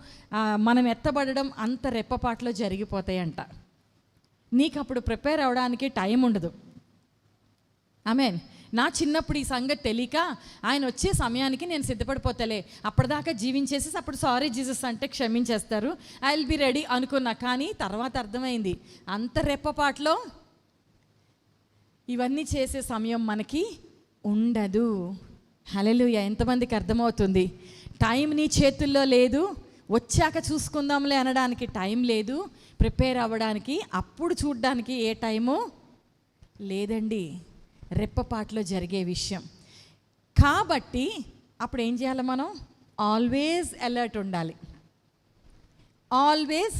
మనం ఎత్తబడడం అంత రెప్పపాట్లో జరిగిపోతాయంట. నీకు అప్పుడు ప్రిపేర్ అవ్వడానికి టైం ఉండదు. ఆమేన్. నా చిన్నప్పుడు ఈ సంగతి తెలియక ఆయన వచ్చే సమయానికి నేను సిద్ధపడిపోతలే, అప్పటిదాకా జీవించేసి అప్పుడు సారీ జీసస్ అంటే క్షమించేస్తారు, ఐ విల్ బి రెడీ అనుకున్నా. కానీ తర్వాత అర్థమైంది అంత రెప్పపాట్లో ఇవన్నీ చేసే సమయం మనకి ఉండదు. హల్లెలూయా. ఎంతమందికి అర్థమవుతుంది? టైం నీ చేతుల్లో లేదు, వచ్చాక చూసుకుందాంలే అనడానికి టైం లేదు, ప్రిపేర్ అవ్వడానికి అప్పుడు చూడడానికి ఏ టైము లేదండి. రెప్పపాట్లో జరిగే విషయం కాబట్టి అప్పుడు ఏం చేయాలి? మనం ఆల్వేస్ అలర్ట్ ఉండాలి. ఆల్వేస్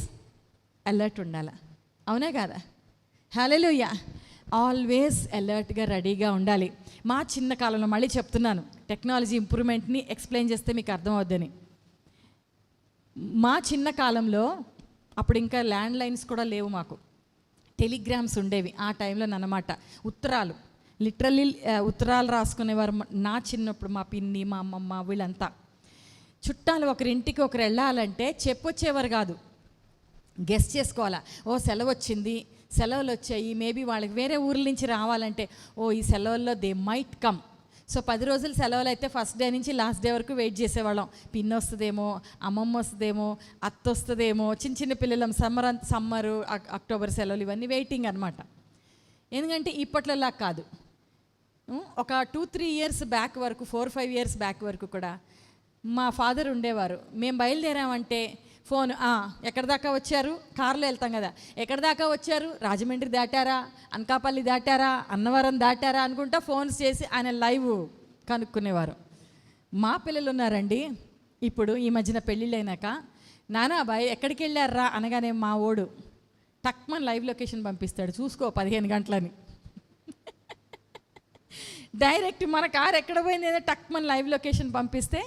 అలర్ట్ ఉండాలి, అవునా కదా? హల్లెలూయా. ఆల్వేస్ అలర్ట్గా రెడీగా ఉండాలి. మా చిన్న కాలంలో, మళ్ళీ చెప్తున్నాను, టెక్నాలజీ ఇంప్రూవ్మెంట్ని ఎక్స్ప్లెయిన్ చేస్తే మీకు అర్థమవుద్దని. మా చిన్న కాలంలో అప్పుడు ఇంకా ల్యాండ్ లైన్స్ కూడా లేవు, మాకు టెలిగ్రామ్స్ ఉండేవి ఆ టైంలో అన్నమాట. ఉత్తరాలు, లిటరల్లీ ఉత్తరాలు రాసుకునేవారు. నా చిన్నప్పుడు మా పిన్ని, మా అమ్మమ్మ వీళ్ళంతా చుట్టాలు ఒకరింటికి ఒకరు వెళ్ళాలంటే చెప్పొచ్చేవారు కాదు, గెస్ట్ చేసుకోవాలా. ఓ సెలవు వచ్చింది, సెలవులు వచ్చాయి, మేబీ వాళ్ళకి వేరే ఊర్ల నుంచి రావాలంటే ఓ ఈ సెలవుల్లో దే మైట్ కమ్. సో 10 రోజులు సెలవులు అయితే ఫస్ట్ డే నుంచి లాస్ట్ డే వరకు వెయిట్ చేసేవాళ్ళం. పిన్ని వస్తుందేమో, అమ్మమ్మ వస్తుందేమో, అత్త వస్తుందేమో, చిన్న చిన్న పిల్లలం. సమ్మరు, అక్టోబర్ సెలవులు, ఇవన్నీ వెయిటింగ్ అనమాట. ఎందుకంటే ఇప్పట్లోలా కాదు. ఒక 2-3 ఇయర్స్ బ్యాక్ వరకు, 4-5 ఇయర్స్ బ్యాక్ వరకు కూడా మా ఫాదర్ ఉండేవారు. మేము బయలుదేరామంటే ఫోన్, ఎక్కడి దాకా వచ్చారు? కారులో వెళ్తాం కదా, ఎక్కడి దాకా వచ్చారు? రాజమండ్రి దాటారా, అనకాపల్లి దాటారా, అన్నవరం దాటారా అనుకుంటా ఫోన్స్ చేసి ఆయన లైవ్ కనుక్కునేవారు. మా పిల్లలు ఉన్నారండి ఇప్పుడు, ఈ మధ్యన పెళ్ళిళ్ళు అయినాక, నానా బాయ్ ఎక్కడికి వెళ్ళారా అనగానే మా ఓడు టక్మన్ లైవ్ లొకేషన్ పంపిస్తాడు, చూసుకో 15 గంటలని. డైరెక్ట్ మన కారు ఎక్కడ పోయింది ఏదో టక్మన్ లైవ్ లొకేషన్ పంపిస్తే,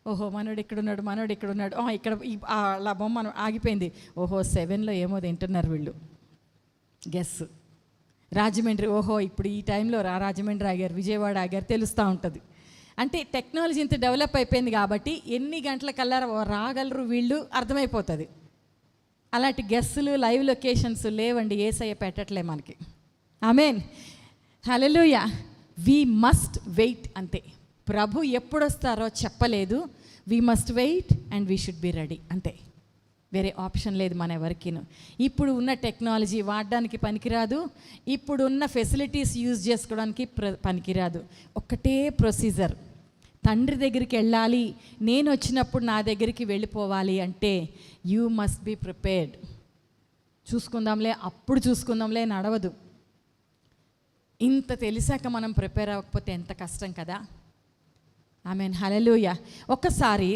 ఓహో మనోడు ఇక్కడున్నాడు, మనోడు ఇక్కడున్నాడు, ఇక్కడ అలా బొమ్మ ఆగిపోయింది, ఓహో 7లో ఏమో తింటున్నారు వీళ్ళు, గెస్. రాజమండ్రి, ఓహో ఇప్పుడు ఈ టైంలో రాజమండ్రి ఆగారు, విజయవాడ ఆగారు, తెలుస్తూ ఉంటుంది. అంటే టెక్నాలజీ ఇంత డెవలప్ అయిపోయింది కాబట్టి ఎన్ని గంటలకల్లా రాగలరు వీళ్ళు అర్థమైపోతుంది. అలాంటి గెస్సులు, లైవ్ లొకేషన్స్ లేవండి, యేసయ్య పెట్టట్లే మనకి. ఆమేన్. హల్లెలూయా. వీ మస్ట్ వెయిట్ అంతే. ప్రభు ఎప్పుడు వస్తారో చెప్పలేదు. We must wait and we should be ready అంతే, వేరే ఆప్షన్ లేదు మన ఎవరికిను. ఇప్పుడు ఉన్న టెక్నాలజీ వాడడానికి పనికిరాదు, ఇప్పుడు ఉన్న ఫెసిలిటీస్ యూజ్ చేసుకోవడానికి పనికిరాదు. ఒక్కటే ప్రొసీజర్, తండ్రి దగ్గరికి వెళ్ళాలి, నేను వచ్చినప్పుడు నా దగ్గరికి వెళ్ళిపోవాలి అంటే యూ మస్ట్ బీ ప్రిపేర్డ్. చూసుకుందాంలే, అప్పుడు చూసుకుందాంలే నడవదు. ఇంత తెలిసాక మనం ప్రిపేర్ అవ్వకపోతే ఎంత కష్టం కదా. ఆమేన్. హల్లెలూయా. ఒకసారి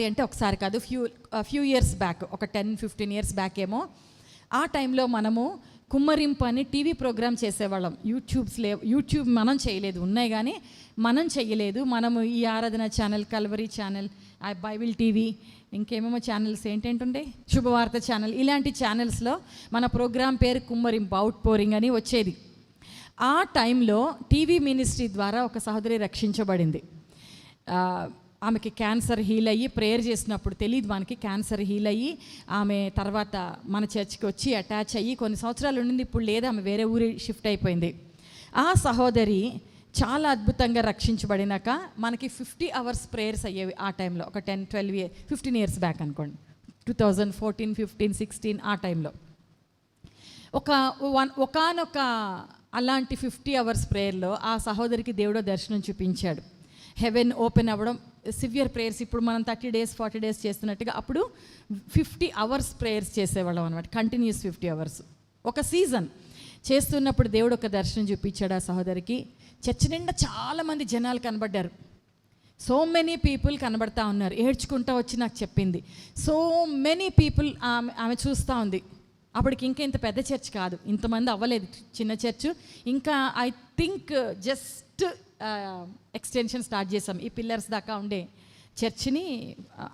అంటే ఒకసారి కాదు, ఫ్యూ ఇయర్స్ బ్యాక్, ఒక 10-15 ఇయర్స్ బ్యాక్ ఏమో, ఆ టైంలో మనము కుమ్మరింపు అని టీవీ ప్రోగ్రామ్ చేసేవాళ్ళం. యూట్యూబ్ మనం చేయలేదు, ఉన్నాయి కానీ మనం చెయ్యలేదు. మనము ఈ Aradhana channel, Calvary channel, Bible TV, ఇంకేమేమో ఛానల్స్ ఏంటంటుండే, శుభవార్త ఛానల్, ఇలాంటి ఛానల్స్లో మన ప్రోగ్రాం పేరు కుమ్మరింపు, అవుట్ పోరింగ్ అని వచ్చేది. ఆ టైంలో టీవీ మినిస్ట్రీ ద్వారా ఒక సహోదరి రక్షించబడింది. ఆమెకి క్యాన్సర్ హీల్ అయ్యి, ప్రేయర్ చేసినప్పుడు తెలియదు మనకి, క్యాన్సర్ హీల్ అయ్యి ఆమె తర్వాత మన చర్చ్కి వచ్చి అటాచ్ అయ్యి కొన్ని సంవత్సరాలు ఉండింది. ఇప్పుడు లేదు, ఆమె వేరే ఊరి షిఫ్ట్ అయిపోయింది. ఆ సహోదరి చాలా అద్భుతంగా రక్షించబడినాక మనకి 50 అవర్స్ ప్రేయర్స్ అయ్యేవి ఆ టైంలో. ఒక 15 ఇయర్స్ బ్యాక్ అనుకోండి, 2014, 15, 16 ఆ టైంలో. ఒకానొక అలాంటి 50 అవర్స్ ప్రేయర్లో ఆ సహోదరికి దేవుడు దర్శనం చూపించాడు. హెవెన్ ఓపెన్ అవ్వడం, సివియర్ ప్రేయర్స్. ఇప్పుడు మనం 30 days 40 days చేస్తున్నట్టుగా అప్పుడు 50 hours ప్రేయర్స్ చేసేవాళ్ళం అనమాట, కంటిన్యూస్ 50 hours. ఒక సీజన్ చేస్తున్నప్పుడు దేవుడు ఒక దర్శనం చూపించాడు ఆ సహోదరికి. చర్చ్ నిండా చాలామంది జనాలు కనబడ్డారు. సో మెనీ పీపుల్ కనబడతా ఉన్నారు. ఏడ్చుకుంటా వచ్చి నాకు చెప్పింది, సో మెనీ పీపుల్. ఆమె చూస్తూ ఉంది. అప్పటికి ఇంకా ఇంత పెద్ద చర్చ్ కాదు, ఇంతమంది అవ్వలేదు, చిన్న చర్చ్. ఇంకా I think just extension start చేసాం. ఈ పిల్లర్స్ దాకా ఉండే చర్చిని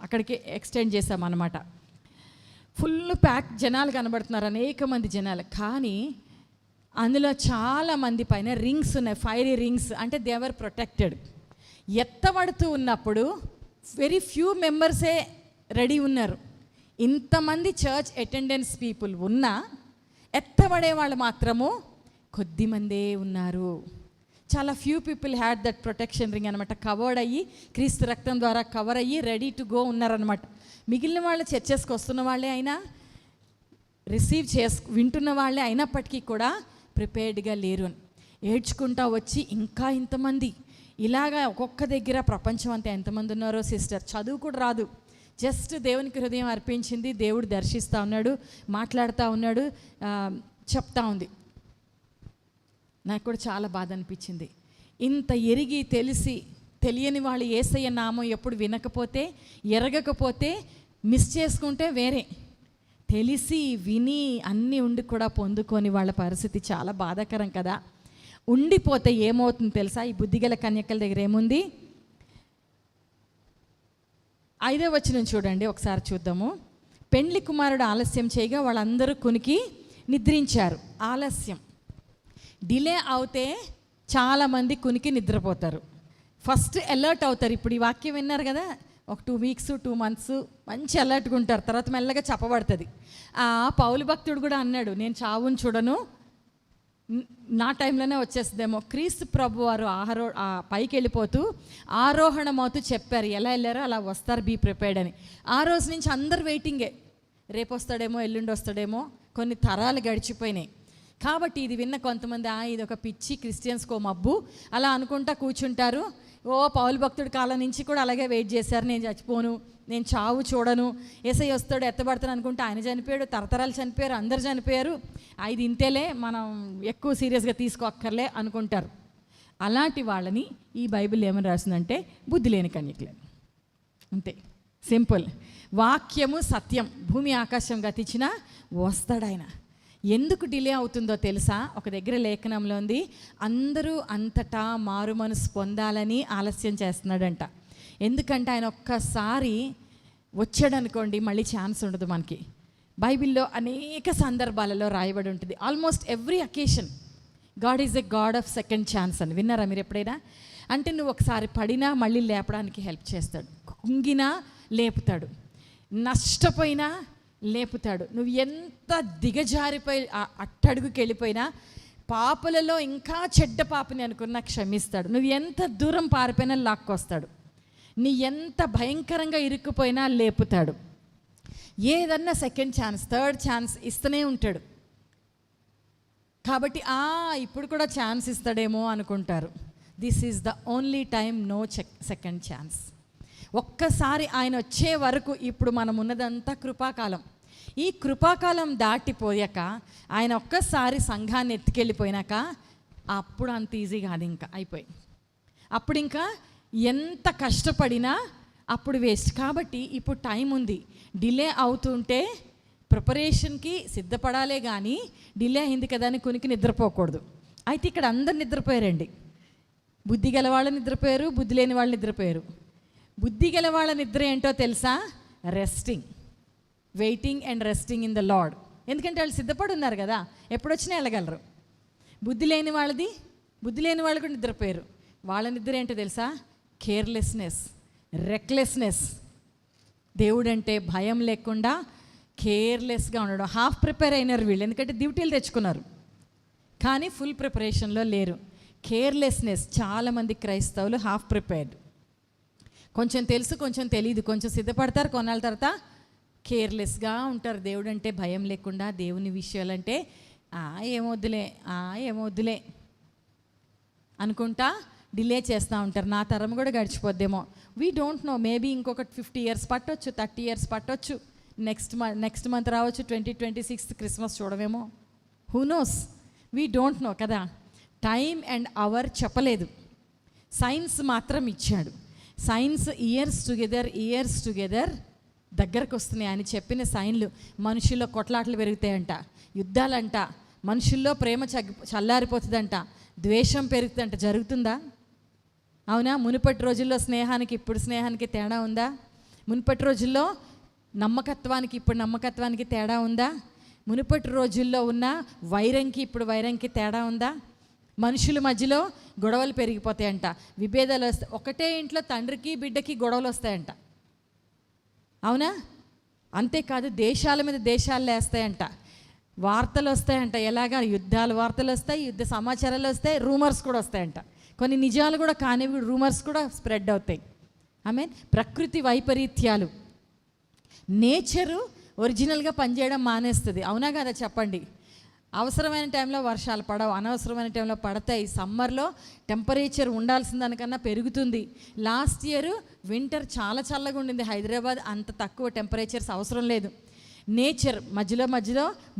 అక్కడికి ఎక్స్టెండ్ చేసాం అన్నమాట. ఫుల్ ప్యాక్ జనాలు కనబడుతున్నారు, అనేక మంది జనాలు. కానీ అందులో చాలామంది పైన రింగ్స్ ఉన్నాయి, ఫైరీ రింగ్స్. అంటే దే ఆర్ ప్రొటెక్టెడ్. ఎత్తబడుతూ ఉన్నప్పుడు వెరీ ఫ్యూ మెంబర్సే రెడీ ఉన్నారు. ఇంతమంది చర్చ్ అటెండెన్స్ పీపుల్ ఉన్నా ఎత్తబడే వాళ్ళు మాత్రము కొద్దిమందే ఉన్నారు. చాలా few people had that protection ring అనమాట. కవర్డ్ అయ్యి, క్రీస్తు రక్తం ద్వారా కవర్ అయ్యి రెడీ టు గో ఉన్నారనమాట. మిగిలిన వాళ్ళు చర్చెస్కి వస్తున్న వాళ్ళే అయినా, వింటున్న వాళ్ళే అయినప్పటికీ కూడా ప్రిపేర్డ్గా లేరు అని ఏడ్చుకుంటా వచ్చి, ఇంకా ఇంతమంది ఇలాగా ఒక్కొక్క దగ్గర ప్రపంచం అంతా ఎంతమంది ఉన్నారో సిస్టర్. చదువు కూడా రాదు, జస్ట్ దేవునికి హృదయం అర్పించింది. దేవుడు దర్శిస్తూ ఉన్నాడు, మాట్లాడుతూ ఉన్నాడు, చెప్తా ఉంది. నాకు కూడా చాలా బాధ అనిపించింది. ఇంత ఎరిగి తెలిసి తెలియని వాళ్ళు యేసయ్య నామం ఎప్పుడు వినకపోతే, ఎరగకపోతే, మిస్ చేసుకుంటే వేరే, తెలిసి విని అన్నీ ఉండి కూడా పొందుకొని వాళ్ళ పరిస్థితి చాలా బాధాకరం కదా. ఉండిపోతే ఏమవుతుందో తెలుసా? ఈ బుద్ధిగల కన్యకల దగ్గర ఏముంది? 5వ వచనం చూడండి, ఒకసారి చూద్దాము. పెండ్లి కుమారుడు ఆలస్యం చేయగా వాళ్ళందరూ కునికి నిద్రించారు. ఆలస్యం, డిలే అవుతే చాలామంది కునికి నిద్రపోతారు. ఫస్ట్ అలర్ట్ అవుతారు. ఇప్పుడు ఈ వాక్యం విన్నారు కదా, ఒక 2 weeks 2 months మంచి అలర్ట్గా ఉంటారు. తర్వాత మెల్లగా చెప్పబడుతుంది. పౌలు భక్తుడు కూడా అన్నాడు, నేను చావును చూడను, నా టైంలోనే వచ్చేస్తుందేమో. క్రీస్తు ప్రభు వారు పైకి వెళ్ళిపోతూ ఆరోహణమవుతూ చెప్పారు, ఎలా వెళ్ళారో అలా వస్తారు, బీ ప్రిపేర్డ్ అని. ఆ రోజు నుంచి అందరు వెయిటింగే, రేపు వస్తాడేమో, ఎల్లుండి వస్తాడేమో. కొన్ని తరాలు గడిచిపోయినాయి. కాబట్టి ఇది విన్న కొంతమంది ఇది ఒక పిచ్చి, క్రిస్టియన్స్కో మబ్బు అలా అనుకుంటా కూర్చుంటారు. పౌలు భక్తుడి కాలం నుంచి కూడా అలాగే వెయిట్ చేశారు, నేను చచ్చిపోను, నేను చావు చూడను, యేసయ్య వస్తాడు ఎత్తబడతాను అనుకుంటే ఆయన చనిపోయాడు, తరతరాలు చనిపోయారు, అందరు చనిపోయారు, ఇది ఇంతేలే, మనం ఎక్కువ సీరియస్గా తీసుకోక్కర్లే అనుకుంటారు. అలాంటి వాళ్ళని ఈ బైబిల్ ఏమని రాసిందంటే బుద్ధి లేని కన్యకలే. అంతే, సింపుల్. వాక్యము సత్యం, భూమి ఆకాశం గతించినా వస్తాడాయన. ఎందుకు డిలే అవుతుందో తెలుసా? ఒక దగ్గర లేఖనంలో ఉంది, అందరూ అంతటా మారు మనసు పొందాలని ఆలస్యం చేస్తున్నాడంట. ఎందుకంటే ఆయన ఒక్కసారి వచ్చాడనుకోండి మళ్ళీ ఛాన్స్ ఉండదు మనకి. బైబిల్లో అనేక సందర్భాలలో రాయబడి ఉంటుంది. Almost every occasion God is a God of second chance అని. విన్నారా మీరు ఎప్పుడైనా? అంటే నువ్వు ఒకసారి పడినా మళ్ళీ లేపడానికి హెల్ప్ చేస్తాడు, కుంగినా లేపుతాడు, నష్టపోయినా లేపుతాడు. నువ్వు ఎంత దిగజారిపోయి అట్టడుగుకి వెళ్ళిపోయినా, పాపలలో ఇంకా చెడ్డ పాపని అనుకున్నా క్షమిస్తాడు. నువ్వు ఎంత దూరం పారిపోయినా లాక్కొస్తాడు. నీ ఎంత భయంకరంగా ఇరుక్కుపోయినా లేపుతాడు. ఏదన్నా సెకండ్ ఛాన్స్, థర్డ్ ఛాన్స్ ఇస్తూనే ఉంటాడు. కాబట్టి ఇప్పుడు కూడా ఛాన్స్ ఇస్తాడేమో అనుకుంటారు. This is the only time, no second chance. ఒక్కసారి ఆయన వచ్చే వరకు ఇప్పుడు మనం ఉన్నదంతా కృపాకాలం. ఈ కృపాకాలం దాటిపోయాక ఆయన ఒక్కసారి సంఘాన్ని ఎత్తుకెళ్ళిపోయినాక అప్పుడు అంత ఈజీ కాదు, ఇంకా అయిపోయి. అప్పుడు ఇంకా ఎంత కష్టపడినా అప్పుడు వేస్ట్. కాబట్టి ఇప్పుడు టైం ఉంది. డిలే అవుతుంటే ప్రిపరేషన్కి సిద్ధపడాలే కానీ డిలే అయింది కదా అని కునికి నిద్రపోకూడదు. అయితే ఇక్కడ అందరు నిద్రపోయారండి. బుద్ధి గల వాళ్ళు నిద్రపోయారు, బుద్ధి లేని వాళ్ళు నిద్రపోయారు. బుద్ధి గల వాళ్ళ నిద్ర ఏంటో తెలుసా? Resting, waiting and resting in the lord. ఎందుకంటే వాళ్ళు సిద్ధపడి ఉన్నారు కదా, ఎప్పుడొచ్చినా వెళ్ళగలరు. బుద్ధి లేని వాళ్ళు కూడా నిద్రపోయారు. వాళ్ళ నిద్ర ఏంటో తెలుసా? Carelessness, recklessness. దేవుడంటే భయం లేకుండా కేర్లెస్గా ఉండడం. హాఫ్ ప్రిపేర్ అయినారు వీళ్ళు, ఎందుకంటే డ్యూటీలు తెచ్చుకున్నారు కానీ ఫుల్ ప్రిపరేషన్లో లేరు. కేర్లెస్నెస్. చాలామంది క్రైస్తవులు హాఫ్ ప్రిపేర్డ్, కొంచెం తెలుసు కొంచెం తెలియదు, కొంచెం సిద్ధపడతారు, కొన్నాళ్ళ తర్వాత కేర్లెస్గా ఉంటారు. దేవుడు అంటే భయం లేకుండా, దేవుని విషయాలంటే ఏమొద్దులే అనుకుంటా డిలే చేస్తూ ఉంటారు. నా తరం కూడా గడిచిపోద్దేమో, వీ డోంట్ నో. మేబీ ఇంకొకటి 50 years పట్టొచ్చు, 30 years పట్టొచ్చు, నెక్స్ట్ మంత్ రావచ్చు, 2026 క్రిస్మస్ చూడవేమో, who knows, we don't know కదా. టైం అండ్ అవర్ చెప్పలేదు, సైన్స్ మాత్రం ఇచ్చాడు. సైన్స్ ఇయర్స్ టుగెదర్ దగ్గరకు వస్తున్నాయి. అని చెప్పిన సైన్లు, మనుషుల్లో కొట్లాటలు పెరుగుతాయంట, యుద్ధాలంట, మనుషుల్లో ప్రేమ చల్లారిపోతుందంట, ద్వేషం పెరుగుతుందంట. జరుగుతుందా? అవునా? మునుపటి రోజుల్లో స్నేహానికి ఇప్పుడు స్నేహానికి తేడా ఉందా? మునుపటి రోజుల్లో నమ్మకత్వానికి ఇప్పుడు నమ్మకత్వానికి తేడా ఉందా? మునుపటి రోజుల్లో ఉన్న వైరంకి ఇప్పుడు వైరంకి తేడా ఉందా? మనుషుల మధ్యలో గొడవలు పెరిగిపోతాయంట, విభేదాలు వస్తాయి. ఒకటే ఇంట్లో తండ్రికి బిడ్డకి గొడవలు వస్తాయంట. అవునా? అంతేకాదు, దేశాల మీద దేశాలు లేస్తాయంట, వార్తలు వస్తాయంట. ఎలాగా? యుద్ధాల వార్తలు వస్తాయి, యుద్ధ సమాచారాలు వస్తాయి, రూమర్స్ కూడా వస్తాయంట. కొన్ని నిజాలు కూడా కానివి రూమర్స్ కూడా స్ప్రెడ్ అవుతాయి. ప్రకృతి వైపరీత్యాలు, నేచరు ఒరిజినల్గా పనిచేయడం మానేస్తుంది. అవునా కదా? చెప్పండి. అవసరమైన టైంలో వర్షాలు పడవు, అనవసరమైన టైంలో పడతాయి. సమ్మర్లో టెంపరేచర్ ఉండాల్సిన దానికన్నా పెరుగుతుంది. లాస్ట్ ఇయర్ వింటర్ చాలా చల్లగా ఉండింది హైదరాబాద్, అంత తక్కువ టెంపరేచర్స్ అవసరం లేదు. నేచర్ మధ్యలో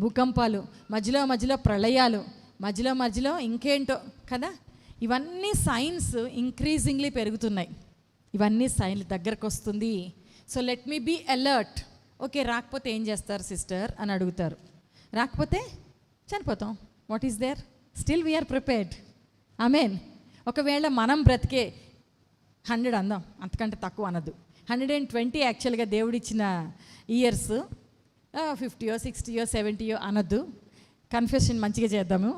భూకంపాలు, మధ్యలో ప్రళయాలు, మధ్యలో ఇంకేంటో కదా. ఇవన్నీ సైన్స్ ఇంక్రీజింగ్లీ పెరుగుతున్నాయి. ఇవన్నీ సైన్స్ దగ్గరకు వస్తుంది. So let me be alert. Okay, రాకపోతే ఏం చేస్తారు సిస్టర్ అని అడుగుతారు. రాకపోతే చనిపోతాం. What is there? Still we are prepared. Amen. ఒకవేళ మనం బ్రతికే 100 అందాం, అంతకంటే తక్కువ అనద్దు, 120 యాక్చువల్గా దేవుడిచ్చిన ఇయర్స్, 50 60 70 అనద్దు, కన్ఫెషన్ మంచిగా చేద్దాము.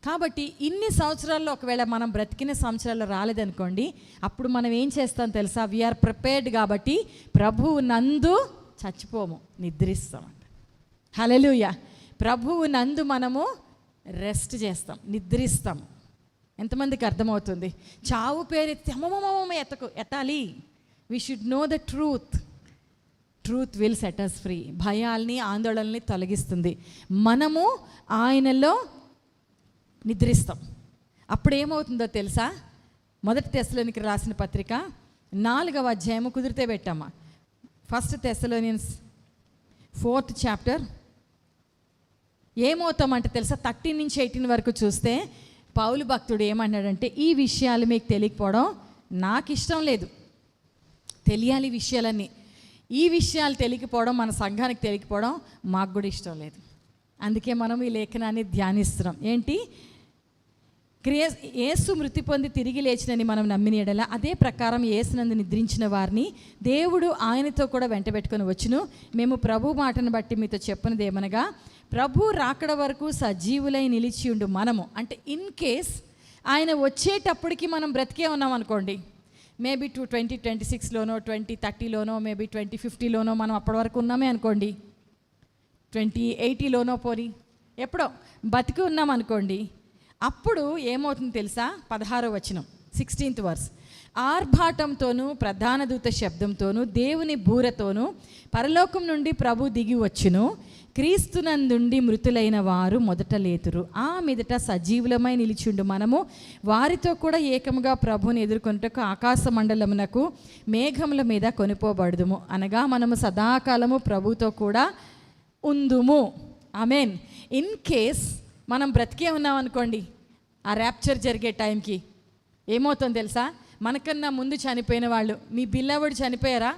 కాబట్టి ఇన్ని సంవత్సరాల్లో ఒకవేళ మనం బ్రతికిన సంవత్సరాల్లో రాలేదనుకోండి, అప్పుడు మనం ఏం చేస్తాం తెలుసా? We are prepared. కాబట్టి ప్రభువు నందు చచ్చిపోము, నిద్రిస్తామంట. హల్లెలూయా. ప్రభువు నందు మనము రెస్ట్ చేస్తాం, నిద్రిస్తాము. ఎంతమందికి అర్థమవుతుంది? చావు పేరు ఎత్తాలి. We should know the truth will set us free. భయాల్ని ఆందోళనని తొలగిస్తుంది. మనము ఆయనలో నిద్రిస్తాం. అప్పుడు ఏమవుతుందో తెలుసా? 1 తెస్సలోనికీయులకు రాసిన పత్రిక 4వ అధ్యాయము కుదిరితే పెట్టమ్మా. 1 Thessalonians 4th chapter. ఏమవుతామంటే తెలుసా? 13 నుంచి 18 వరకు చూస్తే పౌలు భక్తుడు ఏమన్నాడంటే, ఈ విషయాలు మీకు తెలియకపోవడం నాకు ఇష్టం లేదు, తెలియాలి విషయాలన్నీ. ఈ విషయాలు తెలియకపోవడం, మన సంఘానికి తెలియకపోవడం మాకు కూడా ఇష్టం లేదు. అందుకే మనం ఈ లేఖనాన్ని ధ్యానిస్తున్నాం. ఏంటి? యేసు మృతి పొంది తిరిగి లేచినని మనం నమ్మిన యెడల అదే ప్రకారం యేసునందు నిద్రించిన వారిని దేవుడు ఆయనతో కూడా వెంటబెట్టుకొని వచ్చును. మేము ప్రభు మాటను బట్టి మీతో చెప్పినది ఏమనగా, ప్రభు రాకడ వరకు సజీవులై నిలిచి ఉండు మనము. అంటే ఇన్ కేస్ ఆయన వచ్చేటప్పటికి మనం బ్రతికే ఉన్నాం అనుకోండి, మేబీ 2026లోనో 2030లోనో మేబీ 2050లోనో మనం అప్పటి వరకు ఉన్నామే అనుకోండి, 2080లోనో పోని ఎప్పుడో బతికి ఉన్నాం అనుకోండి, అప్పుడు ఏమవుతుంది తెలుసా? 16వ వచనం 16th verse. ఆర్భాటంతోనూ ప్రధాన దూత శబ్దంతోనూ దేవుని బూరతోనూ పరలోకం నుండి ప్రభు దిగి వచ్చును. క్రీస్తునందుండి మృతులైన వారు మొదట లేతురు. ఆ మీదట సజీవులమై నిలిచిండు మనము వారితో కూడా ఏకముగా ప్రభుని ఎదుర్కొనుటకు ఆకాశ మండలమునకు మేఘముల మీద కొనిపోబడుదుము. అనగా మనము సదాకాలము ప్రభుతో కూడా ఉందుము. ఆమేన్. ఇన్ కేస్ మనం బ్రతికే ఉన్నాం అనుకోండి, ఆ ర్యాప్చర్ జరిగే టైంకి ఏమవుతుందో తెలుసా? మనకన్నా ముందు చనిపోయిన వాళ్ళు, మీ బిల్లవడు చనిపోయారా?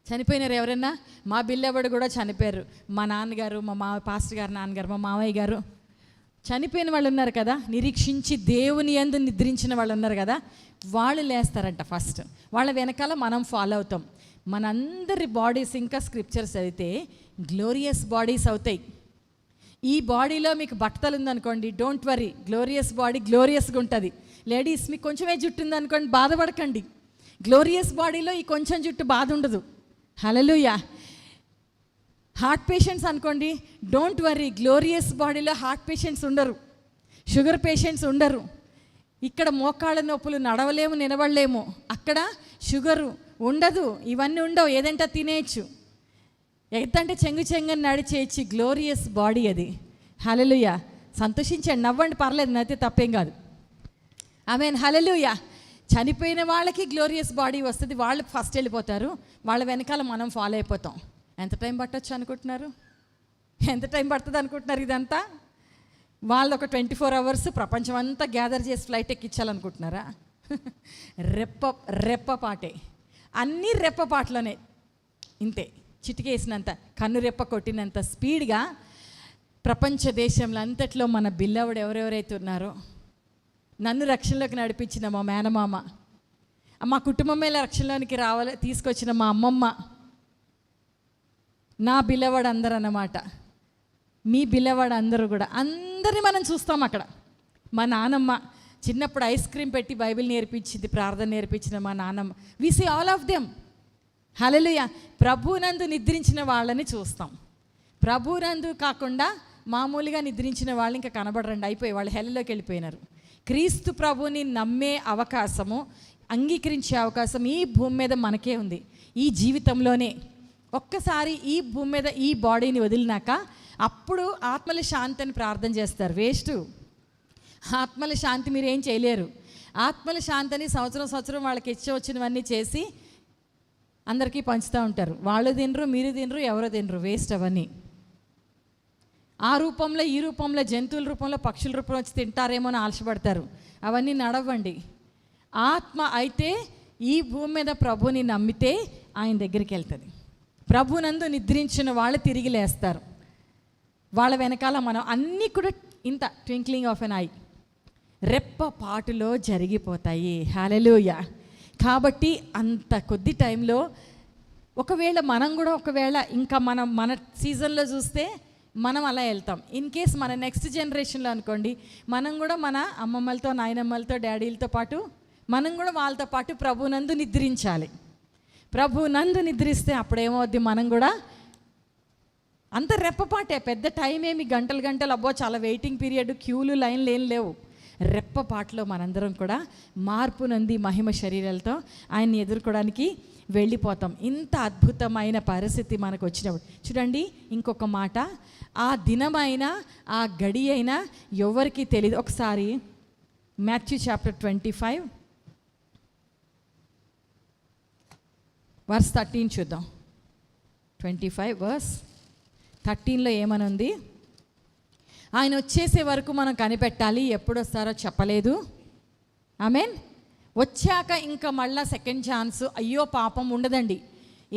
చనిపోయినారు ఎవరన్నా? మా బిల్లవడు కూడా చనిపోయారు. మా నాన్నగారు, మా పాస్టర్ గారు నాన్నగారు, మా మామయ్య గారు చనిపోయిన వాళ్ళు ఉన్నారు కదా, నిరీక్షించి దేవుని యందు నిద్రించిన వాళ్ళు ఉన్నారు కదా, వాళ్ళు లేస్తారంట ఫస్ట్. వాళ్ళ వెనకాల మనం ఫాలో అవుతాం. మనందరి బాడీస్ ఇంకా స్క్రిప్చర్స్ అయితే గ్లోరియస్ బాడీస్ అవుతాయి. ఈ బాడీలో మీకు బట్టలు ఉందనుకోండి, డోంట్ వరీ, గ్లోరియస్ బాడీ గ్లోరియస్గా ఉంటుంది. లేడీస్ మీకు కొంచెమే జుట్టు ఉందనుకోండి, బాధపడకండి. గ్లోరియస్ బాడీలో ఈ కొంచెం జుట్టు బాధ ఉండదు. హల్లెలూయా. హార్ట్ పేషెంట్స్ అనుకోండి, డోంట్ వరీ, గ్లోరియస్ బాడీలో హార్ట్ పేషెంట్స్ ఉండరు, షుగర్ పేషెంట్స్ ఉండరు. ఇక్కడ మోకాళ్ళ నొప్పులు, నడవలేము నిలబడలేము, అక్కడ షుగరు ఉండదు, ఇవన్నీ ఉండవు, ఏదంటే తినేయచ్చు, ఎంతంటే చెంగుని నడిచేయచ్చు. గ్లోరియస్ బాడీ అది. హల్లెలూయా. సంతోషించండి, నవ్వండి, పర్లేదు, నవ్వితే తప్పేం కాదు. ఆమేన్, హల్లెలూయా. చనిపోయిన వాళ్ళకి గ్లోరియస్ బాడీ వస్తుంది, వాళ్ళు ఫస్ట్ వెళ్ళిపోతారు, వాళ్ళ వెనకాల మనం ఫాలో అయిపోతాం. ఎంత టైం పట్టొచ్చు అనుకుంటున్నారు? ఎంత టైం పడుతుంది అనుకుంటున్నారు? ఇదంతా వాళ్ళు ఒక 24 hours ప్రపంచం అంతా గ్యాదర్ చేసి ఫ్లైట్ ఎక్కించాలనుకుంటున్నారా? రెప్పపాటే, అన్నీ రెప్పపాటలోనే, ఇంతే, చిటికేసినంత, కన్ను రెప్ప కొట్టినంత స్పీడ్గా ప్రపంచ దేశంలో అంతట్లో మన బిల్లవుడు ఎవరెవరైతే ఉన్నారో, నన్ను రక్షణలోకి నడిపించిన మా మేనమామ, మా కుటుంబమే రక్షణలోనికి తీసుకొచ్చిన మా అమ్మమ్మ, నా బిల్లవాడు అందరూ అన్నమాట, మీ బిల్లవాడు అందరూ కూడా, అందరినీ మనం చూస్తాం అక్కడ. మా నానమ్మ చిన్నప్పుడు ఐస్ క్రీమ్ పెట్టి బైబిల్ నేర్పించింది, ప్రార్థన నేర్పించిన మా నానమ్మ. We see all of them. Hallelujah. ప్రభునందు నిద్రించిన వాళ్ళని చూస్తాం. ప్రభునందు కాకుండా మామూలుగా నిద్రించిన వాళ్ళు ఇంకా కనబడరండి, అయిపోయి వాళ్ళు హెల్లోకి వెళ్ళిపోయినారు. క్రీస్తు ప్రభుని నమ్మే అవకాశము, అంగీకరించే అవకాశం ఈ భూమి మీద మనకే ఉంది, ఈ జీవితంలోనే. ఒక్కసారి ఈ భూమి మీద ఈ బాడీని వదిలినాక అప్పుడు ఆత్మల శాంతి అని ప్రార్థన చేస్తారు. వేస్ట్. ఆత్మల శాంతి మీరు ఏం చేయలేరు. ఆత్మల శాంతిని సంవత్సరం వాళ్ళకి ఇచ్చి వచ్చినవన్నీ చేసి అందరికీ పంచుతూ ఉంటారు. వాళ్ళు తినరు, మీరు తినరు, ఎవరో తినరు, వేస్ట్ అవన్నీ. ఆ రూపంలో ఈ రూపంలో జంతువుల రూపంలో పక్షుల రూపంలో వచ్చి తింటారేమో అని ఆశపడతారు. అవన్నీ నడవండి. ఆత్మ అయితే ఈ భూమి మీద ప్రభుని నమ్మితే ఆయన దగ్గరికి వెళ్తుంది. ప్రభునందు నిద్రించిన వాళ్ళు తిరిగి లేస్తారు. వాళ్ళ వెనకాల మనం అన్నీ కూడా ఇంత ట్వింక్లింగ్ ఆఫ్ ఎన్ ఐ, రెప్పపాటులో జరిగిపోతాయి. హల్లెలూయా. కాబట్టి అంత కొద్ది టైంలో ఒకవేళ మనం కూడా ఇంకా మన సీజన్లో చూస్తే మనం అలా వెళ్తాం. ఇన్ కేస్ మన నెక్స్ట్ జనరేషన్లో అనుకోండి, మనం కూడా మన అమ్మమ్మలతో, నాయనమ్మలతో, డాడీలతో పాటు మనం కూడా వాళ్ళతో పాటు ప్రభునందు నిద్రించాలి. ప్రభునందు నిద్రిస్తే అప్పుడేమవుద్ది, మనం కూడా అంత రెప్పపాటే, పెద్ద టైం ఏమి గంటలు అబ్బో చాలా వెయిటింగ్ పీరియడ్, క్యూలు, లైన్లు ఏం లేవు. రెప్పపాట్లో మనందరం కూడా మార్పు నంది మహిమ శరీరాలతో ఆయన్ని ఎదుర్కోవడానికి వెళ్ళిపోతాం. ఇంత అద్భుతమైన పరిస్థితి మనకు వచ్చినప్పుడు చూడండి, ఇంకొక మాట, ఆ దినమైనా ఆ గడి అయినా ఎవరికి తెలియదు. ఒకసారి మాథ్యూ చాప్టర్ 25 verse 13 చూద్దాం. 25 verse 13లో ఏమనుంది? ఆయన వచ్చేసే వరకు మనం కనిపెట్టాలి, ఎప్పుడు వస్తారో చెప్పలేదు. ఆమేన్. వచ్చాక ఇంకా మళ్ళా సెకండ్ ఛాన్స్, అయ్యో పాపం ఉండదండి.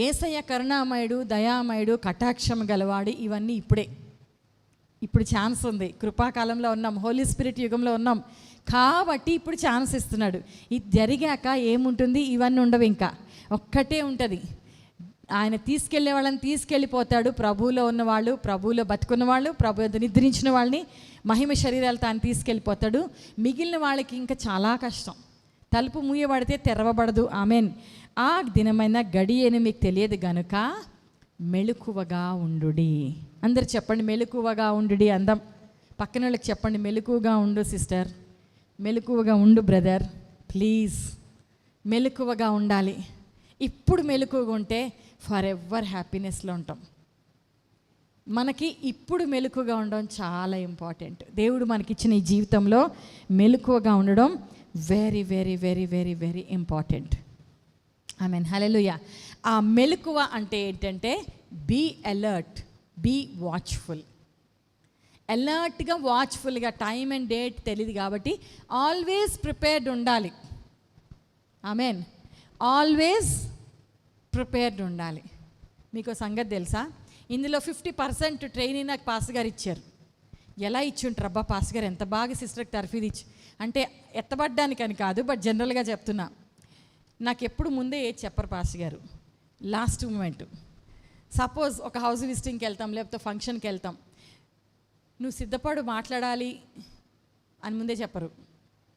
యేసయ్య కరుణామయుడు, దయామయుడు, కటాక్షం గలవాడు. ఇవన్నీ ఇప్పుడు ఛాన్స్ ఉంది. కృపాకాలంలో ఉన్నాం, హోలీ స్పిరిట్ యుగంలో ఉన్నాం కాబట్టి ఇప్పుడు ఛాన్స్ ఇస్తున్నాడు. ఇది జరిగాక ఏముంటుంది? ఇవన్నీ ఉండవు, ఇంకా ఒక్కటే ఉంటుంది, ఆయన తీసుకెళ్లే వాళ్ళని తీసుకెళ్ళిపోతాడు. ప్రభువులో ఉన్నవాళ్ళు, ప్రభువులో బతుకున్న వాళ్ళు, ప్రభు నిద్రించిన వాళ్ళని మహిమ శరీరాలతో ఆయన తీసుకెళ్ళిపోతాడు. మిగిలిన వాళ్ళకి ఇంకా చాలా కష్టం. తలుపు మూయబడితే తెరవబడదు. ఆమెన్. ఆ దినమైన గడి అని మీకు తెలియదు గనుక మెలకువగా ఉండుడి. అందరు చెప్పండి, మెలకువగా ఉండుడి. అందం పక్కన వాళ్ళకి చెప్పండి, మెలకువగా ఉండు సిస్టర్, మెలకువగా ఉండు బ్రదర్, ప్లీజ్ మెలకువగా ఉండాలి. ఇప్పుడు మెలకువగా ఉంటే ఫర్ ఎవర్ హ్యాపీనెస్లో ఉంటాం. మనకి ఇప్పుడు మెలకువగా ఉండడం చాలా ఇంపార్టెంట్. దేవుడు మనకిచ్చిన ఈ జీవితంలో మెలకువగా ఉండడం very very very very very important. Amen, hallelujah. ఆ మెలకువ అంటే ఏంటంటే బీ అలర్ట్, బీ వాచ్ఫుల్. అలర్ట్గా, వాచ్ఫుల్గా, టైం అండ్ డేట్ తెలియదు కాబట్టి ఆల్వేస్ ప్రిపేర్డ్ ఉండాలి. ఆమేన్. ఆల్వేస్ ప్రిపేర్డ్ ఉండాలి. మీకు సంగతి తెలుసా? ఇందులో 50% ట్రైనింగ్ నాకు పాస్ గారు ఇచ్చారు. ఎలా ఇచ్చుంటారు అబ్బా పాస్ గారు, ఎంత బాగా సిస్టర్కి తర్ఫీదు ఇచ్చి, అంటే ఎత్తబడ్డానికని కాదు, బట్ జనరల్గా చెప్తున్నా. నాకు ఎప్పుడు ముందే ఏది చెప్పరు పాస్ గారు, లాస్ట్ మూమెంట్. సపోజ్ ఒక హౌస్ విజిటింగ్కి వెళ్తాం, లేకపోతే ఫంక్షన్కి వెళ్తాం, నువ్వు సిద్ధపడు మాట్లాడాలి అని ముందే చెప్పరు,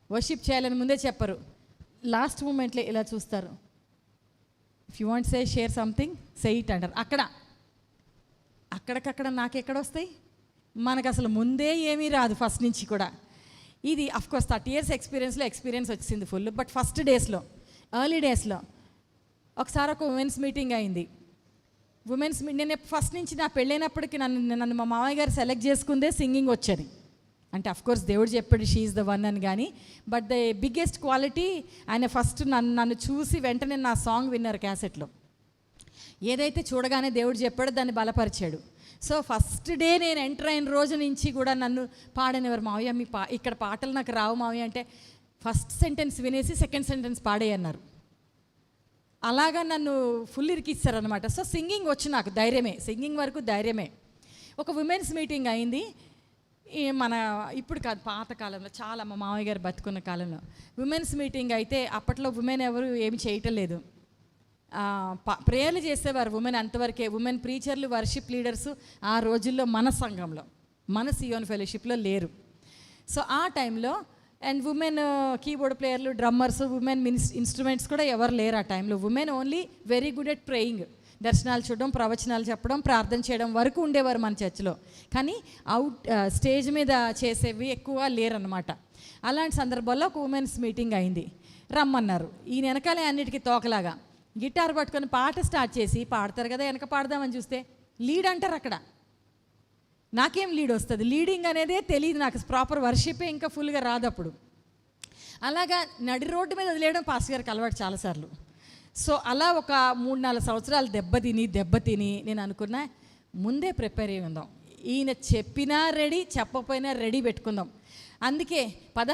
వర్షిప్ చేయాలని ముందే చెప్పరు. లాస్ట్ మూమెంట్లో ఇలా చూస్తారు, if you want say share something say it అంటారు. అక్కడికక్కడ నాకెక్కడ వస్తాయి? మనకు అసలు ముందే ఏమీ రాదు ఫస్ట్ నుంచి కూడా. ఇది అఫ్కోర్స్ 30 years ఎక్స్పీరియన్స్ వచ్చింది ఫుల్. బట్ ఫస్ట్ డేస్లో, ఎర్లీ డేస్లో ఒకసారి ఒక ఉమెన్స్ మీటింగ్ అయింది. నేను ఫస్ట్ నుంచి నా పెళ్ళైనప్పటికీ నన్ను మా మామయ్య గారు సెలెక్ట్ చేసుకుందే సింగింగ్ వచ్చేది. అంటే అఫ్కోర్స్ దేవుడు చెప్పాడు షీ ఈజ్ ద వన్ అని, కానీ బట్ ద బిగ్గెస్ట్ క్వాలిటీ ఆయన ఫస్ట్ నన్ను చూసి వెంటనే నా సాంగ్ విన్నారు క్యాసెట్లో. ఏదైతే చూడగానే దేవుడు చెప్పాడో దాన్ని బలపరిచాడు. సో ఫస్ట్ డే నేను ఎంటర్ అయిన రోజు నుంచి కూడా నన్ను పాడనివారు, మావయ్య మీ ఇక్కడ పాటలు నాకు రావు మావయ్య అంటే ఫస్ట్ సెంటెన్స్ వినేసి సెకండ్ సెంటెన్స్ పాడేయన్నారు. అలాగా నన్ను ఫుల్ ఇరికిస్తారనమాట. సో సింగింగ్ వచ్చి నాకు ధైర్యమే, సింగింగ్ వరకు ధైర్యమే. ఒక ఉమెన్స్ మీటింగ్ అయింది. మన ఇప్పుడు కాదు, పాత కాలంలో, చాలా మా మామయ్య గారు బతుకున్న కాలంలో ఉమెన్స్ మీటింగ్ అయితే అప్పట్లో ఉమెన్ ఎవరు ఏమి చేయటం లేదు, ప్రేయర్లు చేసేవారు ఉమెన్ అంతవరకే. ఉమెన్ ప్రీచర్లు, వర్షిప్ లీడర్స్ ఆ రోజుల్లో మన సంఘంలో, మన సియోన్ ఫెలోషిప్లో లేరు. సో ఆ టైంలో అండ్ ఉమెన్ కీబోర్డ్ ప్లేయర్లు, డ్రమ్మర్స్, ఉమెన్ ఇన్స్ట్రుమెంట్స్ కూడా ఎవరు లేరు ఆ టైంలో. Women only very good at praying, దర్శనాలు చూడడం, ప్రవచనాలు చెప్పడం, ప్రార్థన చేయడం వరకు ఉండేవారు మన చర్చిలో. కానీ స్టేజ్ మీద చేసేవి ఎక్కువ లేరన్నమాట. అలాంటి సందర్భాల్లో ఒక ఉమెన్స్ మీటింగ్ అయింది. రమ్మన్నారు. ఈయన వెనకాలే అన్నిటికీ తోకలాగా గిటార్ పట్టుకొని పాట స్టార్ట్ చేసి పాడతారు కదా, వెనక పాడదామని చూస్తే లీడ్ అంటారు అక్కడ. నాకేం లీడ్ వస్తుంది? లీడింగ్ అనేదే తెలియదు నాకు, ప్రాపర్ వర్షిపే ఇంకా ఫుల్గా రాదు అప్పుడు. అలాగా నడి రోడ్డు మీద వదిలేయడం పాస్టర్ గారికి అలవాటు చాలాసార్లు. సో అలా ఒక 3-4 సంవత్సరాలు దెబ్బతిని నేను అనుకున్నా ముందే ప్రిపేర్ అయ్యి ఉందాం, ఈయన చెప్పినా రెడీ, చెప్పకపోయినా రెడీ పెట్టుకుందాం. అందుకే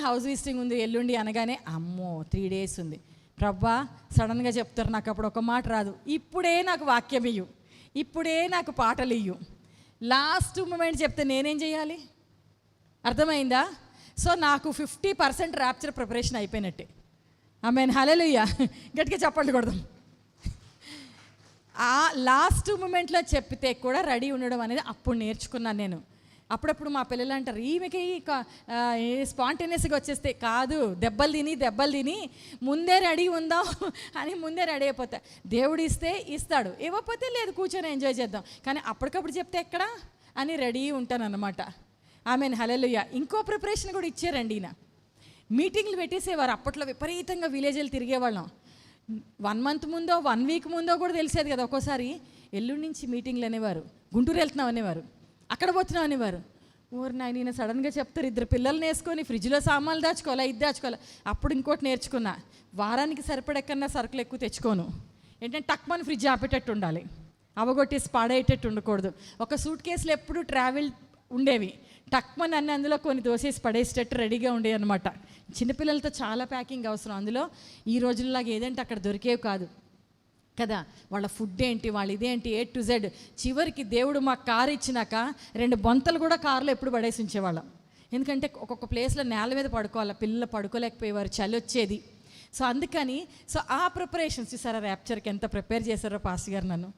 హౌస్ విజిటింగ్ ఉంది ఎల్లుండి అనగానే అమ్మో 3 days ఉంది, ప్రవ్వా సడన్గా చెప్తారు, నాకు అప్పుడు ఒక మాట రాదు, ఇప్పుడే నాకు వాక్యం ఇయ్యు, ఇప్పుడే నాకు పాటలు ఇయ్యు, లాస్ట్ మూమెంట్ చెప్తే నేనేం చేయాలి? అర్థమైందా? సో నాకు 50% ర్యాప్చర్ ప్రిపరేషన్ అయిపోయినట్టే. ఆమేన్, హల్లెలూయా. గట్టిగా చప్పట్లు కొడదాం. ఆ లాస్ట్ మూమెంట్లో చెప్పితే కూడా రెడీ ఉండడం అనేది అప్పుడు నేర్చుకున్నాను నేను. అప్పుడప్పుడు మా పిల్లలు అంటారు, ఈమెకి స్పాంటేనియస్గా వచ్చేస్తే కాదు, దెబ్బలు తిని ముందే రెడీ ఉందాం అని ముందే రెడీ అయిపోతా. దేవుడు ఇస్తే ఇస్తాడు, ఇవ్వకపోతే లేదు, కూర్చొని ఎంజాయ్ చేద్దాం. కానీ అప్పటికప్పుడు చెప్తే ఎక్కడా అని రెడీ ఉంటానన్నమాట. ఆమేన్, హల్లెలూయా. ఇంకో ప్రిపరేషన్ కూడా ఇచ్చారండి ఈయన. మీటింగ్లు పెట్టేసేవారు అప్పట్లో, విపరీతంగా విలేజ్లు తిరిగేవాళ్ళం. 1 month ముందో 1 week ముందో కూడా తెలిసేది కదా. ఒక్కోసారి ఎల్లుండి నుంచి మీటింగ్లు అనేవారు, గుంటూరు వెళ్తున్నాం అనేవారు, అక్కడ పోతున్నాం అనేవారు. ఊరు నాయన సడన్గా చెప్తారు, 2 పిల్లల్ని వేసుకొని ఫ్రిడ్జ్లో సామాన్లు దాచుకోవాలా, ఇది దాచుకోవాలా. అప్పుడు ఇంకోటి నేర్చుకున్నా, వారానికి సరిపడెక్కన్నా సరుకులు ఎక్కువ తెచ్చుకోను. ఏంటంటే టక్మని ఫ్రిడ్జ్ ఆపేటట్టు ఉండాలి, అవగొట్టేసి పాడేటట్టు ఉండకూడదు. ఒక సూట్ కేసులు ఎప్పుడు ట్రావెల్ ఉండేవి, టక్మని అన్ని అందులో కొన్ని దోసేసి పడేసేటట్టు రెడీగా ఉండేవి అనమాట. చిన్నపిల్లలతో చాలా ప్యాకింగ్ అవసరం. అందులో ఈ రోజుల్లాగా ఏదంటే అక్కడ దొరికేవి కాదు కదా. వాళ్ళ ఫుడ్ ఏంటి, వాళ్ళ ఇదేంటి, A to Z. చివరికి దేవుడు మాకు కారు ఇచ్చినాక 2 బొంతలు కూడా కారులో ఎప్పుడు పడేసి ఉంచేవాళ్ళం. ఎందుకంటే ఒక్కొక్క ప్లేస్లో నేల మీద పడుకోవాలి, పిల్లలు పడుకోలేకపోయేవారు, చలి వచ్చేది. సో అందుకని ఆ ప్రిపరేషన్స్ చూసారా, ర్యాప్చర్కి ఎంత ప్రిపేర్ చేశారో పాస్టర్ గారు నన్ను.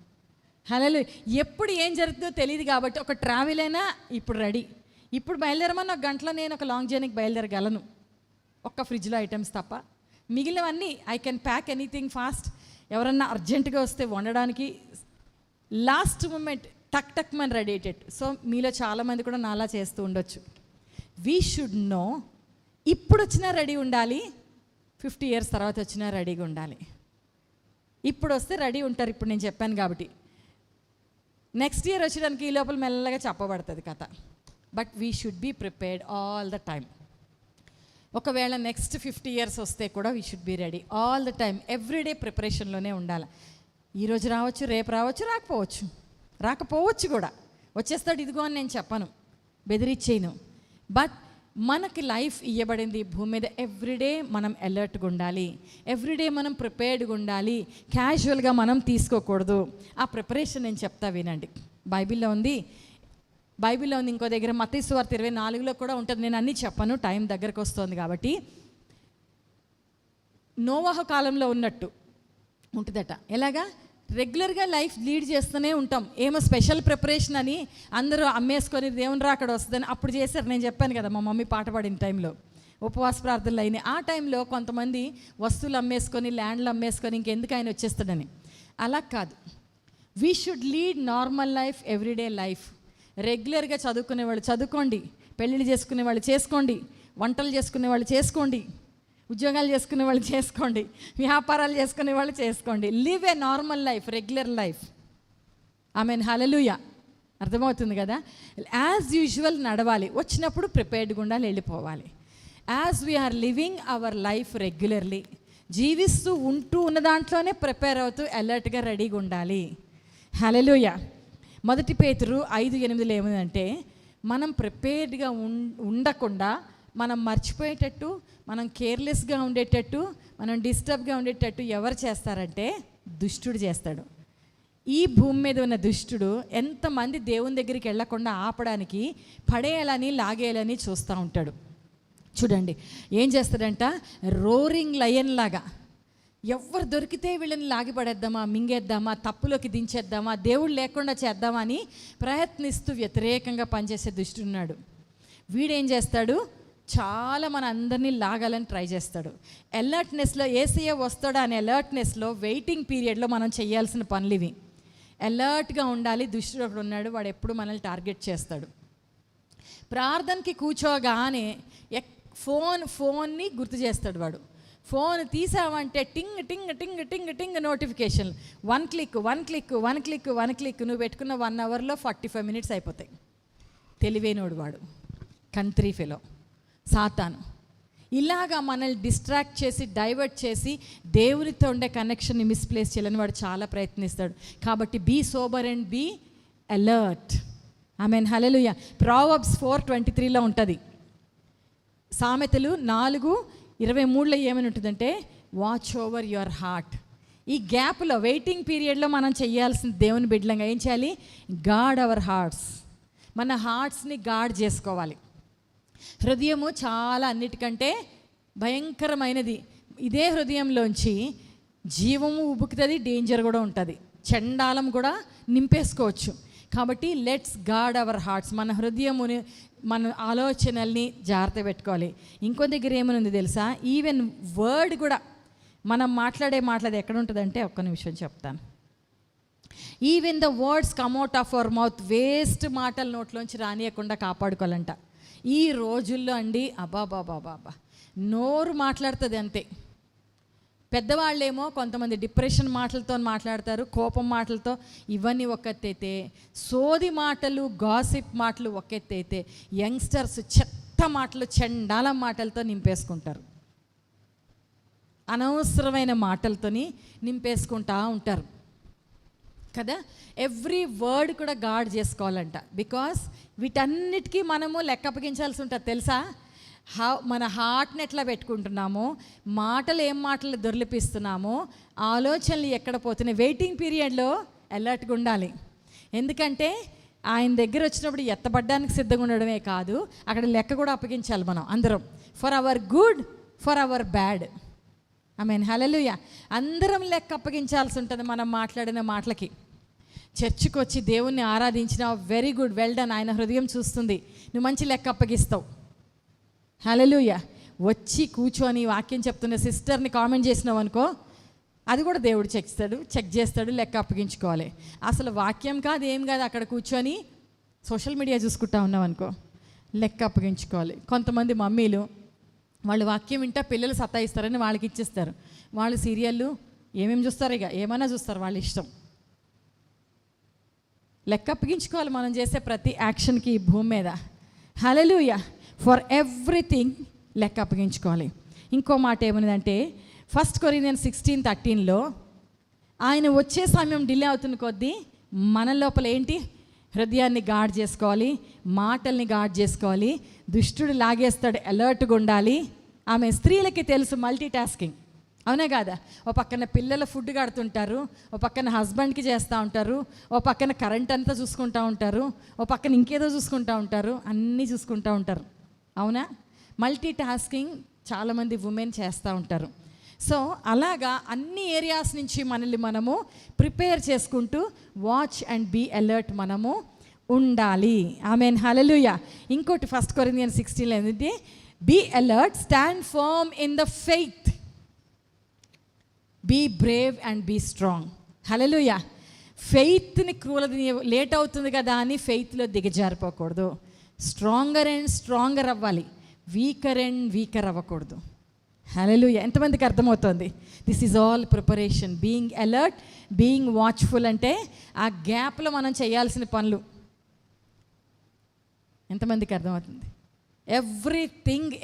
హల్లెలూయా. ఎప్పుడు ఏం జరుగుతుందో తెలియదు కాబట్టి ఒక ట్రావెల్ అయినా ఇప్పుడు రెడీ. ఇప్పుడు బయలుదేరమని 1 గంటలో నేను ఒక లాంగ్ జర్నీకి బయలుదేరగలను, ఒక్క ఫ్రిడ్జ్లో ఐటమ్స్ తప్ప. మిగిలినవన్నీ I can pack anything fast. ఎవరన్నా అర్జెంటుగా వస్తే వండడానికి లాస్ట్ మూమెంట్ టక్ మని రెడీ అయ్యేటట్టు. సో మీలో చాలామంది కూడా నాలా చేస్తూ ఉండొచ్చు. వీ షుడ్ నో, ఇప్పుడు వచ్చినా రెడీ ఉండాలి, 50 years తర్వాత వచ్చినా రెడీగా ఉండాలి. ఇప్పుడు వస్తే రెడీ ఉంటారు, ఇప్పుడు నేను చెప్పాను కాబట్టి. నెక్స్ట్ ఇయర్ వచ్చేదానికి ఈ లోపల మెల్లగా చెప్పబడుతుంది కథ. But we should be prepared all the time. ఒకవేళ నెక్స్ట్ 50 years వస్తే కూడా we should be ready all the time. Everyday ప్రిపరేషన్లోనే ఉండాలి. ఈరోజు రావచ్చు, రేపు రావచ్చు, రాకపోవచ్చు కూడా. వచ్చేస్తాడు ఇదిగో అని నేను చెప్పను, బెదిరిచ్చేయను. బట్ మనకి లైఫ్ ఇవ్వబడింది భూమి మీద. ఎవ్రీడే మనం అలర్ట్గా ఉండాలి, ఎవ్రీడే మనం ప్రిపేర్డ్గా ఉండాలి, క్యాజువల్గా మనం తీసుకోకూడదు. ఆ ప్రిపరేషన్ నేను చెప్తా వినండి. బైబిల్లో ఉంది, ఇంకో దగ్గర మత్తయి సువార్త 24లో కూడా ఉంటుంది. నేను అన్నీ చెప్పను, టైం దగ్గరకు వస్తుంది కాబట్టి. నోవాహు కాలంలో ఉన్నట్టు ఉంటుందట. ఎలాగా? రెగ్యులర్గా లైఫ్ లీడ్ చేస్తూనే ఉంటాం. ఏమో స్పెషల్ ప్రిపరేషన్ అని అందరూ అమ్మేసుకొని దేవుని రాకడ వస్తుందని అప్పుడు చేశారు. నేను చెప్పాను కదా, మా మమ్మీ పాట పాడిన టైంలో ఉపవాస ప్రార్థనలు అయినాయి. ఆ టైంలో కొంతమంది వస్తువులు అమ్మేసుకొని, ల్యాండ్లు అమ్మేసుకొని ఇంకెందుకు ఆయన వచ్చేస్తాడని. అలా కాదు. We should lead normal life, everyday life. రెగ్యులర్గా చదువుకునే వాళ్ళు చదువుకోండి, పెళ్ళిళ్ళు చేసుకునే వాళ్ళు చేసుకోండి, వంటలు చేసుకునే వాళ్ళు చేసుకోండి, ఉద్యోగాలు చేసుకునే వాళ్ళు చేసుకోండి, వ్యాపారాలు చేసుకునే వాళ్ళు చేసుకోండి. Live a normal life, regular life. ఆమేన్, హల్లెలూయా. అర్థమవుతుంది కదా. యాజ్ యూజువల్ నడవాలి, వచ్చినప్పుడు ప్రిపేర్డ్గా ఉండాలి, వెళ్ళిపోవాలి. As we are living our life regularly, జీవిస్తూ ఉన్న దాంట్లోనే ప్రిపేర్ అవుతూ అలర్ట్గా రెడీగా ఉండాలి. హల్లెలూయా. 1 పేతురు 5:8 ఏముందంటే, మనం ప్రిపేర్డ్గా ఉండకుండా మనం మర్చిపోయేటట్టు, మనం కేర్లెస్గా ఉండేటట్టు, మనం డిస్టర్బ్గా ఉండేటట్టు ఎవరు చేస్తారంటే దుష్టుడు చేస్తాడు. ఈ భూమి మీద ఉన్న దుష్టుడు ఎంతమంది దేవుని దగ్గరికి వెళ్ళకుండా ఆపడానికి పడేయాలని లాగేయాలని చూస్తూ ఉంటాడు. చూడండి ఏం చేస్తాడంట, రోరింగ్ లయన్ లాగా ఎవరు దొరికితే వీళ్ళని లాగిపడేద్దామా, మింగేద్దామా, తప్పులోకి దించేద్దామా, దేవుడు లేకుండా చేద్దామా అని ప్రయత్నిస్తూ వ్యతిరేకంగా పనిచేసే దుష్టున్నాడు. వీడేం చేస్తాడు, చాలా మన అందరినీ లాగాలని ట్రై చేస్తాడు. అలర్ట్నెస్లో యేసయ్య వస్తాడు అనే అలర్ట్నెస్లో వెయిటింగ్ పీరియడ్లో మనం చేయాల్సిన పనులు ఇవి. అలర్ట్గా ఉండాలి. దుష్టుడు ఒకడు ఉన్నాడు, వాడు ఎప్పుడు మనల్ని టార్గెట్ చేస్తాడు. ప్రార్థనకి కూర్చోగానే ఫోన్ని గుర్తు చేస్తాడు వాడు. ఫోన్ తీసావంటే టింగ్ టింగ్ టింగ్ టింగ్ టింగ్ నోటిఫికేషన్, వన్ క్లిక్ నువ్వు పెట్టుకున్న 1 అవర్లో 45 మినిట్స్ అయిపోతాయి. తెలివైనోడు వాడు, కంట్రీ ఫెలో, సాతాను. ఇలాగా మనల్ని డిస్ట్రాక్ట్ చేసి డైవర్ట్ చేసి దేవునితో ఉండే కనెక్షన్ని మిస్ప్లేస్ చేయాలని వాడు చాలా ప్రయత్నిస్తాడు. కాబట్టి be sober and be alert. Amen, hallelujah. Proverbs 4:23లో ఉంటుంది. సామెతలు 4:23లో ఏమని ఉంటుందంటే, వాచ్ ఓవర్ యువర్ హార్ట్. ఈ గ్యాప్లో వెయిటింగ్ పీరియడ్లో మనం చేయాల్సిన దేవుని బిడ్డలంగా ఏం చేయాలి, గార్డ్ అవర్ హార్ట్స్. మన హార్ట్స్ని గార్డ్ చేసుకోవాలి. హృదయము చాలా అన్నిటికంటే భయంకరమైనది. ఇదే హృదయంలోంచి జీవము ఉబుకుతుంది, డేంజర్ కూడా ఉంటుంది, చండాలం కూడా నింపేసుకోవచ్చు. కాబట్టి లెట్స్ గార్డ్ అవర్ హార్ట్స్. మన హృదయముని, మన ఆలోచనల్ని జాగ్రత్త పెట్టుకోవాలి. ఇంకో దగ్గర ఏమనుంది తెలుసా, ఈవెన్ వర్డ్ కూడా మనం మాట్లాడే ఎక్కడ ఉంటుందంటే, ఒక్క నిమిషం చెప్తాను. Even the words come out of our mouth, waste మాటలు నోట్లోంచి రానియకుండా కాపాడుకోవాలంట. ఈ రోజుల్లో అండి అబాబాబాబా నోరు మాట్లాడుతుంది అంతే. పెద్దవాళ్ళేమో కొంతమంది డిప్రెషన్ మాటలతో మాట్లాడతారు, కోపం మాటలతో, ఇవన్నీ ఒకెత్తైతే, సోది మాటలు గాసిప్ మాటలు ఒకెత్తైతే, యంగ్స్టర్స్ చెత్త మాటలు చండాల మాటలతో నింపేసుకుంటారు, అనవసరమైన మాటలతోని నింపేసుకుంటా ఉంటారు కదా. ఎవ్రీ వర్డ్ కూడా గార్డ్ చేసుకోవాలంట. బికాస్ వీటన్నిటికీ మనము లెక్క అప్పగించాల్సి ఉంటుంది తెలుసా. మన హార్ట్ని ఎట్లా పెట్టుకుంటున్నామో, ఏం మాటలు దొరికిపిస్తున్నామో, ఆలోచనలు ఎక్కడ పోతున్నాయి. వెయిటింగ్ పీరియడ్లో అలర్ట్గా ఉండాలి. ఎందుకంటే ఆయన దగ్గర వచ్చినప్పుడు ఎత్తబడ్డానికి సిద్ధంగా ఉండడమే కాదు, అక్కడ లెక్క కూడా అప్పగించాలి మనం అందరం. For our good, for our bad. Amen, hallelujah. అందరం లెక్క అప్పగించాల్సి ఉంటుంది మనం మాట్లాడిన మాటలకి. చర్చికి వచ్చి దేవుణ్ణి ఆరాధించిన వెరీ గుడ్, వెల్ డన్, ఆయన హృదయం చూస్తుంది, నువ్వు మంచి లెక్క అప్పగిస్తావు. హల్లెలూయా. వచ్చి కూర్చొని వాక్యం చెప్తున్న సిస్టర్ని కామెంట్ చేసినావు అనుకో, అది కూడా దేవుడు చెక్ చేస్తాడు, లెక్క అప్పగించుకోవాలి. అసలు వాక్యం కాదు ఏం కాదు, అక్కడ కూర్చొని సోషల్ మీడియా చూసుకుంటా ఉన్నావు అనుకో, లెక్క అప్పగించుకోవాలి. కొంతమంది మమ్మీలు వాళ్ళు వాక్యం వింటా పిల్లలు సతాయిస్తారని వాళ్ళకి ఇచ్చేస్తారు. వాళ్ళు సీరియళ్ళు ఏమేమి చూస్తారు, ఇక ఏమైనా చూస్తారు, వాళ్ళ ఇష్టం. లెక్క అప్పగించుకోవాలి మనం చేసే ప్రతి యాక్షన్కి ఈ భూమి మీద. హల్లెలూయా. ఫర్ ఎవ్రీథింగ్ లెక్క అప్పగించుకోవాలి. ఇంకో మాట ఏమన్నదంటే, 1 Corinthians 16:13లో ఆయన వచ్చే సమయం డిలే అవుతున్న కొద్దీ మన లోపల ఏంటి, హృదయాన్ని గార్డ్ చేసుకోవాలి, మాటల్ని గార్డ్ చేసుకోవాలి. దుష్టుడు లాగేస్తాడు, అలర్ట్గా ఉండాలి. ఆమె స్త్రీలకి తెలుసు మల్టీ టాస్కింగ్, అవునా కాదా. ఓ పక్కన పిల్లల ఫుడ్ కడుతుంటారు, ఓ పక్కన హస్బెండ్కి చేస్తూ ఉంటారు, ఓ పక్కన కరెంట్ అంతా చూసుకుంటూ ఉంటారు, ఓ పక్కన ఇంకేదో చూసుకుంటూ ఉంటారు, అన్నీ చూసుకుంటూ ఉంటారు, అవునా. మల్టీ టాస్కింగ్ చాలామంది ఉమెన్ చేస్తూ ఉంటారు. సో అలాగా అన్ని ఏరియాస్ నుంచి మనల్ని మనము ప్రిపేర్ చేసుకుంటూ వాచ్ అండ్ బీ అలర్ట్ మనము ఉండాలి. ఆమేన్, హల్లెలూయా. ఇంకోటి 1 Corinthians 16 ఏంటంటే, be alert, stand firm in the faith, be brave and be strong. Hallelujah. ఫెయిత్ని లేట్ అవుతుంది కదా అని ఫెయిత్లో దిగజారిపోకూడదు. స్ట్రాంగర్ అండ్ స్ట్రాంగర్ అవ్వాలి, వీకర్ అండ్ వీకర్ అవ్వకూడదు. హల్లెలూయా. ఎంతమందికి అర్థమవుతుంది? This is all preparation. Being alert, being watchful అంటే ఆ గ్యాప్లో మనం చేయాల్సిన పనులు. ఎంతమందికి అర్థమవుతుంది?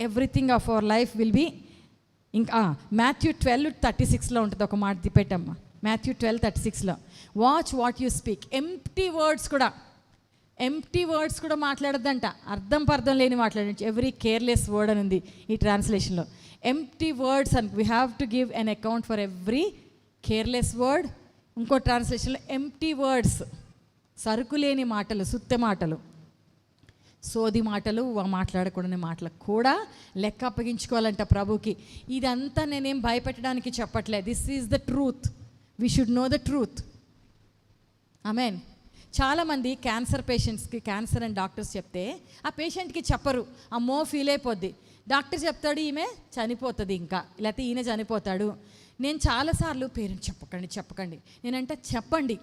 Everything of our life will be. ఇంకా మాథ్యూ 12:36 ఉంటుంది ఒక మాట, తిప్పేటమ్మా. Matthew 12:36 watch what you speak. Empty words కూడా మాట్లాడద్దంట, పర్థం లేని మాట్లాడండి. ఎవ్రీ కేర్లెస్ వర్డ్ అని ఉంది ఈ ట్రాన్స్లేషన్లో. Empty words and we have to give an account for every careless word. ఇంకో ట్రాన్స్లేషన్లో ఎంప్టీ వర్డ్స్, సరుకు లేని మాటలు, సుత్తె మాటలు, సోది మాటలు, మాట్లాడకూడని మాటలకు కూడా లెక్క అప్పగించుకోవాలంట ప్రభుకి. ఇదంతా నేనేం భయపెట్టడానికి చెప్పట్లేదు. This is the truth. We should know the truth. Amen. చాలామంది క్యాన్సర్ పేషెంట్స్కి క్యాన్సర్ అని డాక్టర్స్ చెప్తే ఆ పేషెంట్కి చెప్పరు, అమ్మో ఫీల్ అయిపోద్ది. డాక్టర్ చెప్తాడు ఈమె చనిపోతుంది, ఇంకా లేకపోతే ఈయన చనిపోతాడు. నేను చాలాసార్లు పేరెంట్స్ చెప్పకండి నేనంటే చెప్పండి.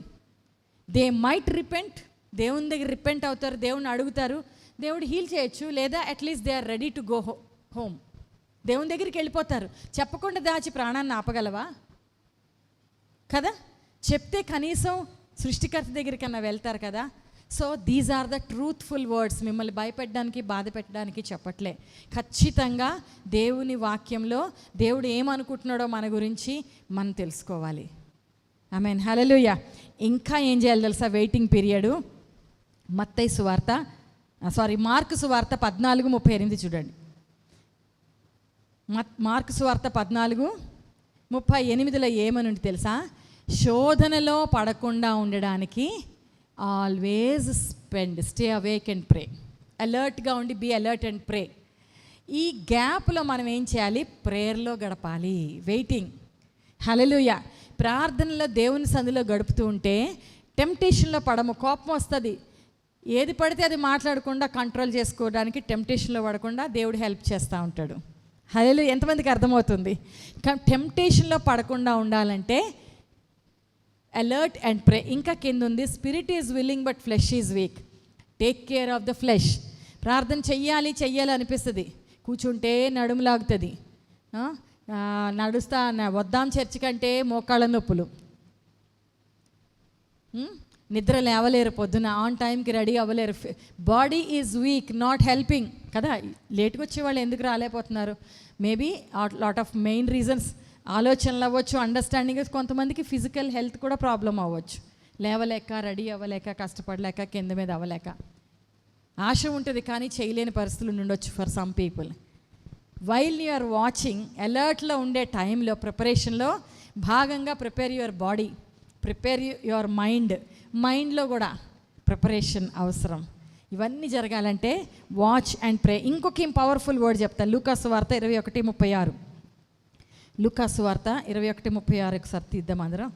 దే మైట్ రిపెంట్, దేవుని దగ్గర రిపెంట్ అవుతారు, దేవుని అడుగుతారు, దేవుడు హీల్ చేయొచ్చు, లేదా at least they are ready to go home. దేవుని దగ్గరికి వెళ్ళిపోతారు. చెప్పకుండా దాచి ప్రాణాన్ని ఆపగలవా? కదా, చెప్తే కనీసం సృష్టికర్త దగ్గరికన్నా వెళ్తారు కదా. So these are the truthful words. మిమ్మల్ని భయపెట్టడానికి, బాధ పెట్టడానికి చెప్పట్లే. ఖచ్చితంగా దేవుని వాక్యంలో దేవుడు ఏమనుకుంటున్నాడో మన గురించి మనం తెలుసుకోవాలి. ఆమేన్, హల్లెలూయా. ఇంకా ఏం చేయాలి తెలుసా? Waiting period. మార్కు సువార్త 14:38 చూడండి. మార్కు సువార్త 14:38 ఏమనుంది తెలుసా? శోధనలో పడకుండా ఉండడానికి always stay awake and pray. అలర్ట్గా ఉండి బీ అలర్ట్ అండ్ ప్రే. ఈ గ్యాప్లో మనం ఏం చేయాలి? ప్రేయర్లో గడపాలి. వెయిటింగ్. హల్లెలూయా. ప్రార్థనలో దేవుని సంధిలో గడుపుతూ ఉంటే టెంప్టేషన్లో పడము. కోపం వస్తుంది, ఏది పడితే అది మాట్లాడకుండా కంట్రోల్ చేసుకోవడానికి టెంప్టేషన్లో పడకుండా దేవుడు హెల్ప్ చేస్తూ ఉంటాడు. హల్లెలూయా. ఎంతమందికి అర్థమవుతుంది? టెంప్టేషన్లో పడకుండా ఉండాలంటే అలర్ట్ అండ్ ప్రే. ఇంకా కింద ఉంది, spirit is willing but flesh is week. Take care of the flesh. ప్రార్థన చెయ్యాలి అనిపిస్తుంది, కూర్చుంటే నడుము లాగుతుంది, వద్దాం చర్చి కంటే మోకాళ్ళ నొప్పులు, నిద్ర లేవలేరు, పొద్దున ఆన్ టైంకి రెడీ అవ్వలేరు. Body is weak, not helping కదా. లేట్గా వచ్చే వాళ్ళు ఎందుకు రాలేకపోతున్నారు? Maybe lot of main reasons. ఆలోచనలు అవ్వచ్చు, అండర్స్టాండింగ్. కొంతమందికి ఫిజికల్ హెల్త్ కూడా ప్రాబ్లం అవ్వచ్చు. లేవలేక, రెడీ అవ్వలేక, కష్టపడలేక, కింద మీద అవ్వలేక. ఆశ ఉంటుంది కానీ చేయలేని పరిస్థితులు ఉండొచ్చు for some people. While you are watching, అలర్ట్లో ఉండే టైంలో, ప్రిపరేషన్లో భాగంగా prepare your body, prepare your మైండ్లో కూడా ప్రిపరేషన్ అవసరం. ఇవన్నీ జరగాలంటే వాచ్ అండ్ ప్రే. ఇంకొక పవర్ఫుల్ వర్డ్ చెప్తాను. లూకాసు వార్త 21:36. లూకాసు వార్త 21:36 ఒకసారి తీద్దాం అందరం.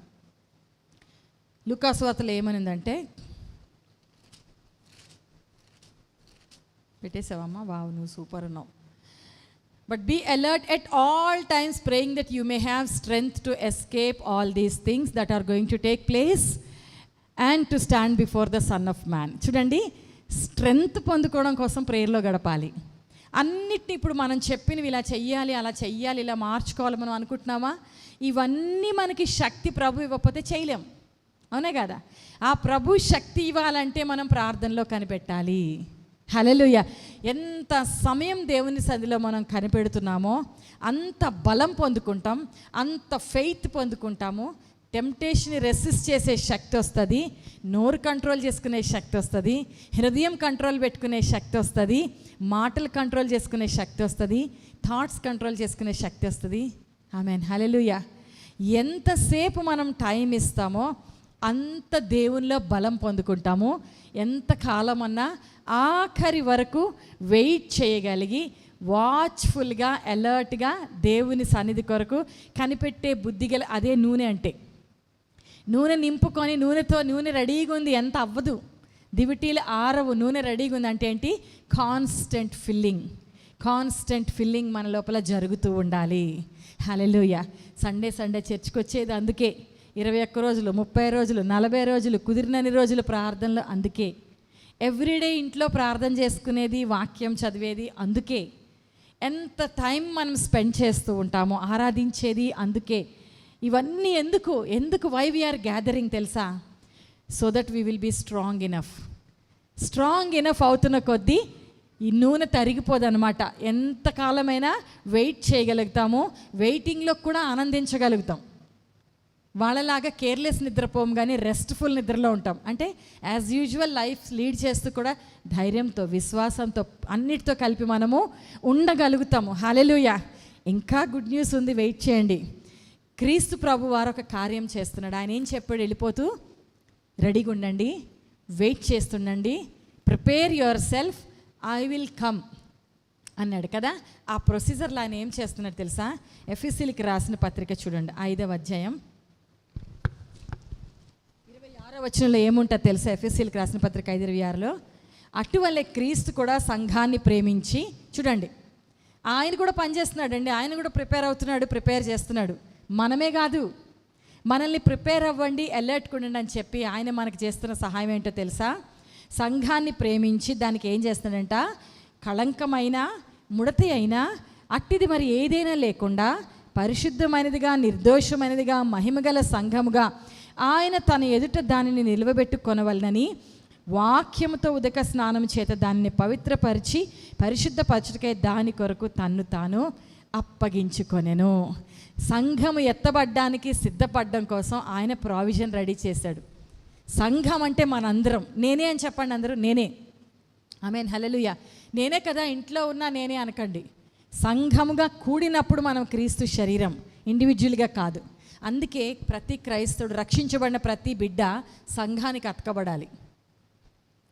లూకాసు వార్తలో ఏమనిందంటే, పెట్టేసావమ్మా? వావ్, నువ్వు సూపర్ ఉన్నావు. But be alert at all times, praying that you may have strength to escape all these things that are going to take place and to stand before the son of man. చూడండి, strength పొందుకోవడం కోసం ప్రేయర్లో గడపాలి. అన్నిటిని ఇప్పుడు మనం చెప్పినవి ఇలా చెయ్యాలి, అలా చెయ్యాలి, ఇలా మార్చుకోవాలి మనం అనుకుంటున్నామా? ఇవన్నీ మనకి శక్తి ప్రభు ఇవ్వకపోతే చేయలేం, అవునే కదా? ఆ ప్రభు శక్తి ఇవ్వాలంటే మనం ప్రార్థనలో కనిపెట్టాలి. హల్లెలూయా. ఎంత సమయం దేవుని సన్నిధిలో మనం కనిపెడుతున్నామో అంత బలం పొందుకుంటాం, అంత ఫెయిత్ పొందుకుంటాము. టెంప్టేషన్ని రెసిస్ట్ చేసే శక్తి వస్తుంది, నోరు కంట్రోల్ చేసుకునే శక్తి వస్తుంది, హృదయం కంట్రోల్ పెట్టుకునే శక్తి వస్తుంది, మాటలు కంట్రోల్ చేసుకునే శక్తి వస్తుంది, థాట్స్ కంట్రోల్ చేసుకునే శక్తి వస్తుంది. ఆమేన్, హల్లెలూయా. ఎంతసేపు మనం టైం ఇస్తామో అంత దేవునిలో బలం పొందుకుంటాము. ఎంత కాలం అన్నా ఆఖరి వరకు వెయిట్ చేయగలిగి వాచ్ఫుల్గా, అలర్ట్గా దేవుని సన్నిధి కొరకు కనిపెట్టే బుద్ధిగల, అదే నూనె అంటే. నూనె నింపుకొని నూనె రెడీగా ఉంది, ఎంత అవ్వదు, దివిటీలు ఆరవు, నూనె రెడీగా ఉంది అంటే ఏంటి? కాన్స్టెంట్ ఫిల్లింగ్ మన లోపల జరుగుతూ ఉండాలి. హల్లెలూయా. సండే చర్చికి వచ్చేది అందుకే. 21 రోజులు, 30 రోజులు, 40 రోజులు, కుదిరినన్ని రోజులు ప్రార్థనలు అందుకే. ఎవ్రీడే ఇంట్లో ప్రార్థన చేసుకునేది, వాక్యం చదివేది అందుకే. ఎంత టైం మనం స్పెండ్ చేస్తూ ఉంటామో ఆరాధించేది అందుకే. ఇవన్నీ ఎందుకు వై వీఆర్ గ్యాదరింగ్ తెలుసా? So that we will be strong enough అవుతున్న కొద్దీ ఈ నూనె తరిగిపోదన్నమాట. ఎంతకాలమైనా వెయిట్ చేయగలుగుతాము, వెయిటింగ్లో కూడా ఆనందించగలుగుతాం. వాళ్ళలాగా కేర్లెస్ నిద్రపోము, కానీ రెస్ట్ఫుల్ నిద్రలో ఉంటాం. అంటే యాజ్ యూజువల్ లైఫ్ లీడ్ చేస్తూ కూడా ధైర్యంతో, విశ్వాసంతో, అన్నిటితో కలిపి మనము ఉండగలుగుతాము. హల్లెలూయా. ఇంకా గుడ్ న్యూస్ ఉంది, వెయిట్ చేయండి. క్రీస్తు ప్రభు వారు ఒక కార్యం చేస్తున్నాడు. ఆయన ఏం చెప్పాడు? వెళ్ళిపోతూ రెడీగా ఉండండి, వెయిట్ చేస్తుండండి, prepare yourself, I will come అన్నాడు కదా. ఆ ప్రొసీజర్లో ఆయన ఏం చేస్తున్నాడు తెలుసా? ఎఫెసీయులకు రాసిన పత్రిక చూడండి, 5వ అధ్యాయం 26వ వచనంలో ఏముంటుంది తెలుసా? ఎఫెసీయులకు రాసిన పత్రిక 5:26లో, అటువల్లే క్రీస్తు కూడా సంఘాన్ని ప్రేమించి, చూడండి ఆయన కూడా పనిచేస్తున్నాడండి, ఆయన కూడా ప్రిపేర్ చేస్తున్నాడు. మనమే కాదు, మనల్ని ప్రిపేర్ అవ్వండి, అలర్ట్గా ఉండండి అని చెప్పి ఆయన మనకు చేస్తున్న సహాయం ఏంటో తెలుసా? సంఘాన్ని ప్రేమించి దానికి ఏం చేస్తాడంట? కళంకమైన, ముడత అయినా అట్టిది మరి ఏదైనా లేకుండా పరిశుద్ధమైనదిగా, నిర్దోషమైనదిగా, మహిమగల సంఘముగా ఆయన తన ఎదుట దానిని నిలవబెట్టుకొనవలనని వాక్యముతో ఉదక స్నానం చేత దానిని పవిత్రపరిచి పరిశుద్ధపరచుటకై దాని కొరకు తన్ను తాను అప్పగించుకొనెను. సంఘము ఎత్తబడ్డానికి సిద్ధపడడం కోసం ఆయన ప్రావిజన్ రెడీ చేశాడు. సంఘం అంటే మనందరం. నేనే అని చెప్పండి అందరూ, నేనే. ఆమేన్, హల్లెలూయా. నేనే కదా, ఇంట్లో ఉన్నా నేనే అనకండి. సంఘముగా కూడినప్పుడు మనం క్రీస్తు శరీరం, ఇండివిజువల్గా కాదు. అందుకే ప్రతి క్రైస్తవుడు, రక్షించబడిన ప్రతి బిడ్డ సంఘానికి అతకబడాలి.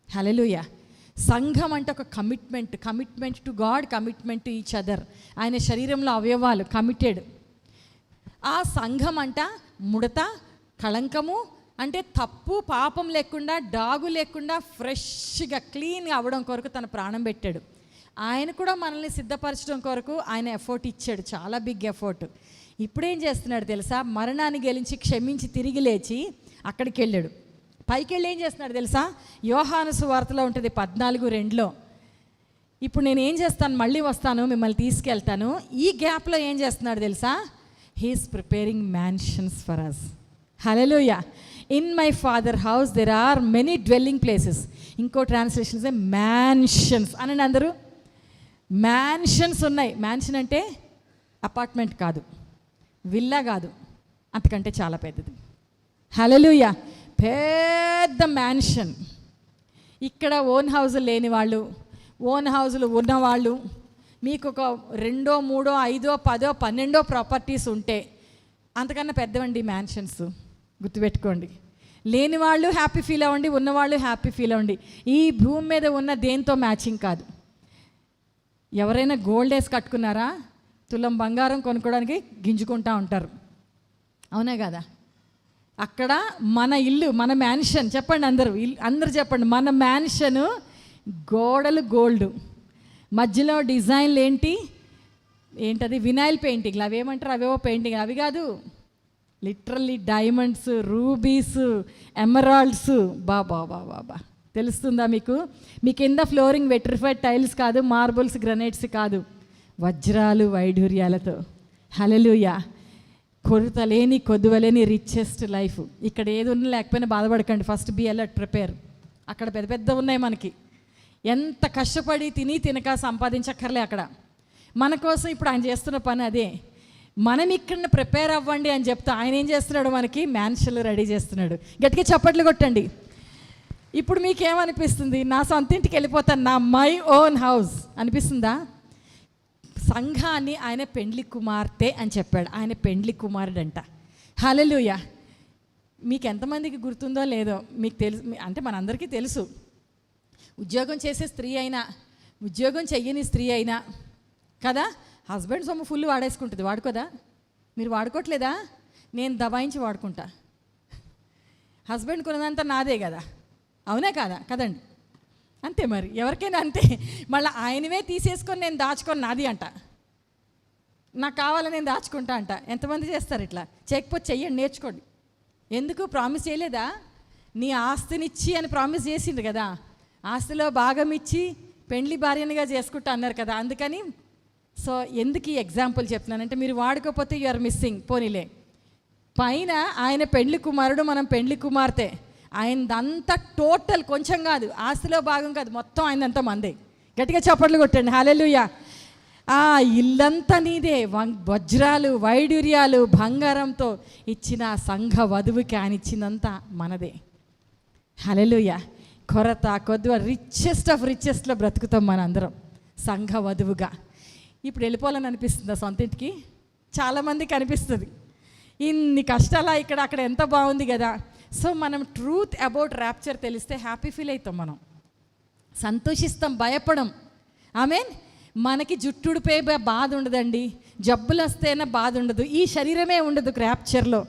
హల్లెలూయా. సంఘం అంటే ఒక commitment to God, commitment to each other. ఆయన శరీరంలో అవయవాలు కమిటెడ్. ఆ సంఘం అంట ముడత, కళంకము అంటే తప్పు, పాపం లేకుండా, డాగు లేకుండా ఫ్రెష్గా, క్లీన్గా అవ్వడం కొరకు తన ప్రాణం పెట్టాడు. ఆయన కూడా మనల్ని సిద్ధపరచడం కొరకు ఆయన ఎఫర్ట్ ఇచ్చాడు, చాలా బిగ్ ఎఫర్ట్. ఇప్పుడేం చేస్తున్నాడు తెలుసా? మరణాన్ని గెలిచి క్షమించి తిరిగి లేచి అక్కడికి వెళ్ళాడు. పైకి వెళ్ళి ఏం చేస్తున్నాడు తెలుసా? యోహాను సువార్తలో ఉంటుంది 14:2లో, ఇప్పుడు నేను ఏం చేస్తాను, మళ్ళీ వస్తాను, మిమ్మల్ని తీసుకెళ్తాను. ఈ గ్యాప్లో ఏం చేస్తున్నాడు తెలుసా? He is preparing mansions for us. హల్లెలూయా. In my father house there are many dwelling places. ఇంకో ట్రాన్స్లేషన్స్ మ్యాన్షన్స్ అనండి అందరూ. మ్యాన్షన్స్ ఉన్నాయి. మ్యాన్షన్ అంటే అపార్ట్మెంట్ కాదు, విల్లా కాదు, అంతకంటే చాలా పెద్దది. హల్లెలూయా. పెద్ద మ్యాన్షన్. ఇక్కడ ఓన్ హౌజులు లేని వాళ్ళు, ఓన్ హౌజులు ఉన్నవాళ్ళు, మీకు ఒక 2, 3, 5, 10, 12 ప్రాపర్టీస్ ఉంటే అంతకన్నా పెద్దవండి మ్యాన్షన్స్. గుర్తుపెట్టుకోండి. లేని వాళ్ళు హ్యాపీ ఫీల్ అవ్వండి, ఉన్నవాళ్ళు హ్యాపీ ఫీల్ అవ్వండి. ఈ భూమి మీద ఉన్న దేంతో మ్యాచింగ్ కాదు. ఎవరైనా గోల్డ్ వేసి కట్టుకున్నారా? తులం బంగారం కొనుక్కోవడానికి గింజుకుంటూ ఉంటారు, అవునా కదా? అక్కడ మన ఇల్లు, మన మ్యాన్షన్, చెప్పండి అందరూ చెప్పండి. మన మ్యాన్షను గోడలు గోల్డ్, మధ్యలో డిజైన్లు ఏంటది వినైల్ పెయింటింగ్లు, అవేమంటారు, అవేవో పెయింటింగ్, అవి కాదు, లిటరల్లీ డైమండ్స్, రూబీస్, ఎమరాల్డ్స్. బాబా తెలుస్తుందా మీకు? మీ కింద ఫ్లోరింగ్ వెట్రిఫైడ్ టైల్స్ కాదు, మార్బుల్స్, గ్రనైట్స్ కాదు, వజ్రాలు, వైఢూర్యాలతో. హల్లెలూయా. కొరతలేని, కొద్దువలేని రిచెస్ట్ లైఫ్. ఇక్కడ ఏది ఉన్నా లేకపోయినా బాధపడకండి. First be alert, prepare. అక్కడ పెద్ద పెద్ద ఉన్నాయి మనకి. ఎంత కష్టపడి తినక సంపాదించక్కర్లే అక్కడ. మన కోసం ఇప్పుడు ఆయన చేస్తున్న పని అదే. మనం ఇక్కడ ప్రిపేర్ అవ్వండి అని చెప్తా ఆయన ఏం చేస్తున్నాడు? మనకి మ్యాన్షన్లు రెడీ చేస్తున్నాడు. గట్టిగా చప్పట్లు కొట్టండి. ఇప్పుడు మీకేమనిపిస్తుంది? నా సొంత ఇంటికి వెళ్ళిపోతాను, నా మై ఓన్ హౌస్ అనిపిస్తుందా? సంఘాన్ని ఆయన పెండ్లి కుమార్తె అని చెప్పాడు. ఆయన పెండ్లి కుమారుడంట. హల్లెలూయా. మీకు ఎంతమందికి గుర్తుందో లేదో, మీకు తెలుసు, అంటే మనందరికీ తెలుసు. ఉద్యోగం చేసే స్త్రీ అయినా, ఉద్యోగం చెయ్యని స్త్రీ అయినా కదా, హస్బెండ్ సొమ్ము ఫుల్ వాడేసుకుంటుంది. వాడుకోదా? మీరు వాడుకోవట్లేదా? నేను దబాయించి వాడుకుంటా. హస్బెండ్ కొన్నదంతా నాదే కదా, అవునా కాదా? కదండి. అంతే మరి, ఎవరికైనా అంతే. మళ్ళీ ఆయనవే తీసేసుకొని నేను దాచుకొని నాది అంట, నాకు కావాలని నేను దాచుకుంటా అంట. ఎంతమంది చేస్తారు ఇట్లా? చేయకపోతే చెయ్యండి, నేర్చుకోండి. ఎందుకు? ప్రామిస్ చేయలేదా? నీ ఆస్తినిచ్చి అని ప్రామిస్ చేసిండు కదా, ఆస్తిలో భాగం ఇచ్చి పెండ్లి భార్యనిగా చేసుకుంటా అన్నారు కదా. అందుకని సో ఎందుకు ఈ ఎగ్జాంపుల్ చెప్తున్నానంటే, మీరు వాడుకోకపోతే యు ఆర్ మిస్సింగ్. పోనీలే, పైన ఆయన పెండ్లి కుమారుడు, మనం పెండ్లి కుమార్తె. ఆయనదంతా టోటల్ కొంచెం కాదు, ఆస్తిలో భాగం కాదు, మొత్తం ఆయనంతా మందే. గట్టిగా చప్పట్లు కొట్టండి. హల్లెలూయా. ఆ ఇల్లంతా నీదే, వజ్రాలు వైడూర్యాలు బంగారంతో ఇచ్చిన సంఘ వధువుకి ఆయన ఇచ్చిందంతా మనదే. హల్లెలూయా. కొద్దిగా రిచెస్ట్ ఆఫ్ రిచెస్ట్లో బ్రతుకుతాం మన అందరం సంఘ వధువుగా. ఇప్పుడు వెళ్ళిపోవాలని అనిపిస్తుందా సొంత ఇంటికి? చాలామందికి అనిపిస్తుంది. ఇన్ని కష్టాలా ఇక్కడ, అక్కడ ఎంత బాగుంది కదా. సో మనం ట్రూత్ అబౌట్ ర్యాప్చర్ తెలిస్తే హ్యాపీ ఫీల్ అవుతాం, మనం సంతోషిస్తాం, భయపడం. ఆమేన్. మనకి జుట్టుడిపై బాధ ఉండదండి, జబ్బులు వస్తేనే బాధ ఉండదు, ఈ శరీరమే ఉండదు. ర్యాప్చర్లో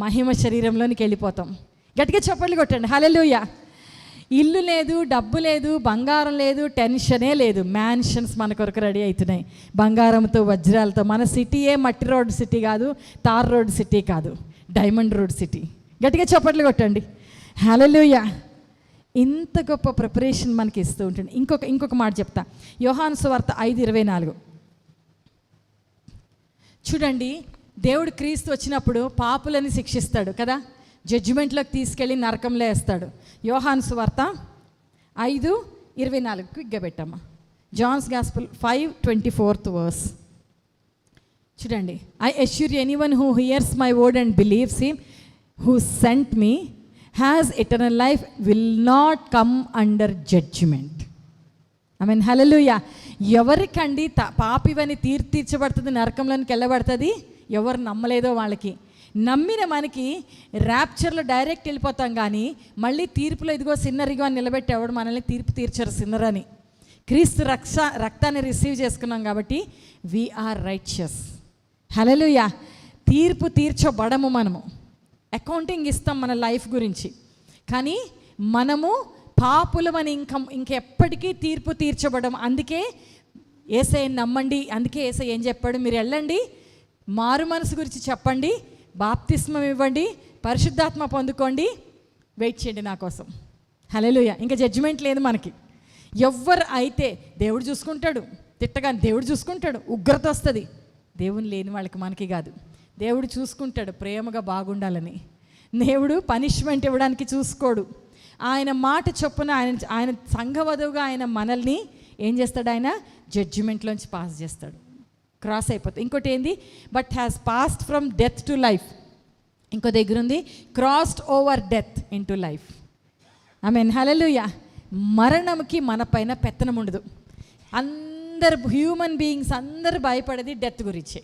మహిమ శరీరంలోనికి వెళ్ళిపోతాం. గట్టిగా చప్పట్లు కొట్టండి. హల్లెలూయా. ఇల్లు లేదు, డబ్బు లేదు, బంగారం లేదు, టెన్షనే లేదు. మ్యాన్షన్స్ మన కొరకు రెడీ అవుతున్నాయి బంగారంతో వజ్రాలతో. మన సిటీయే మట్టి రోడ్ సిటీ కాదు, తార్ రోడ్ సిటీ కాదు, డైమండ్ రోడ్ సిటీ. గట్టిగా చప్పట్లు కొట్టండి. హల్లెలూయా. ఇంత గొప్ప ప్రిపరేషన్ మనకి ఇస్తూ ఉంటుంది. ఇంకొక మాట చెప్తా. యోహాను సువార్త 5:24 చూడండి. దేవుడు క్రీస్తు వచ్చినప్పుడు పాపులని శిక్షిస్తాడు కదా, జడ్జిమెంట్లోకి తీసుకెళ్ళి నరకంలో వేస్తాడు. యోహాను సువార్త 5:24 క్విక్గా పెట్టమ్మా. జాన్స్ గాస్పెల్ 5:24 చూడండి. I assure anyone who hears my word and believes him who sent me has eternal life, will not come under judgement. I mean hallelujah. ఎవరికండి పాపివని తీర్చబడుతుంది, నరకంలోనికి వెళ్ళబడుతుంది? ఎవరు నమ్మలేదో వాళ్ళకి. నమ్మిన మనకి ర్యాప్చర్లో డైరెక్ట్ వెళ్ళిపోతాం, కానీ మళ్ళీ తీర్పులో ఇదిగో సిన్నరిగో అని నిలబెట్టేవాడు మనల్ని తీర్పు తీర్చరు సిన్నరని. క్రీస్తు రక్తాన్ని రిసీవ్ చేసుకున్నాం కాబట్టి వీఆర్ రైచియస్. హల్లెలూయా. తీర్పు తీర్చబడము, మనము అకౌంటింగ్ ఇస్తాం మన లైఫ్ గురించి, కానీ మనము పాపులమని ఇంకెప్పటికీ తీర్పు తీర్చబడము. అందుకే యేసయ్యని నమ్మండి. అందుకే యేసయ్య ఏం చెప్పాడు? మీరు వెళ్ళండి, మారు మనసు గురించి చెప్పండి, బాప్తిస్మం ఇవ్వండి, పరిశుద్ధాత్మ పొందుకోండి, వెయిట్ చేయండి నా కోసం. హల్లెలూయా. ఇంకా జడ్జిమెంట్ లేదు మనకి. ఎవ్వరు అయితే దేవుడు చూసుకుంటాడు, తిట్టగానే దేవుడు చూసుకుంటాడు, ఉగ్రత వస్తుంది. దేవుని లేని వాళ్ళకి మనకి కాదు, దేవుడు చూసుకుంటాడు ప్రేమగా బాగుండాలని. దేవుడు పనిష్మెంట్ ఇవ్వడానికి చూసుకోడు. ఆయన మాట చొప్పున ఆయన సంఘవధువుగా ఆయన మనల్ని ఏం చేస్తాడు? ఆయన జడ్జిమెంట్లోంచి పాస్ చేస్తాడు, క్రాస్ అయిపోతుంది. ఇంకోటి ఏంది? But has passed from death to life. ఇంకో దగ్గర ఉంది crossed over death into life. I mean hallelujah. మరణంకి మన పైన పెత్తనం ఉండదు. అందరు హ్యూమన్ బీయింగ్స్ అందరు భయపడేది డెత్ గురించే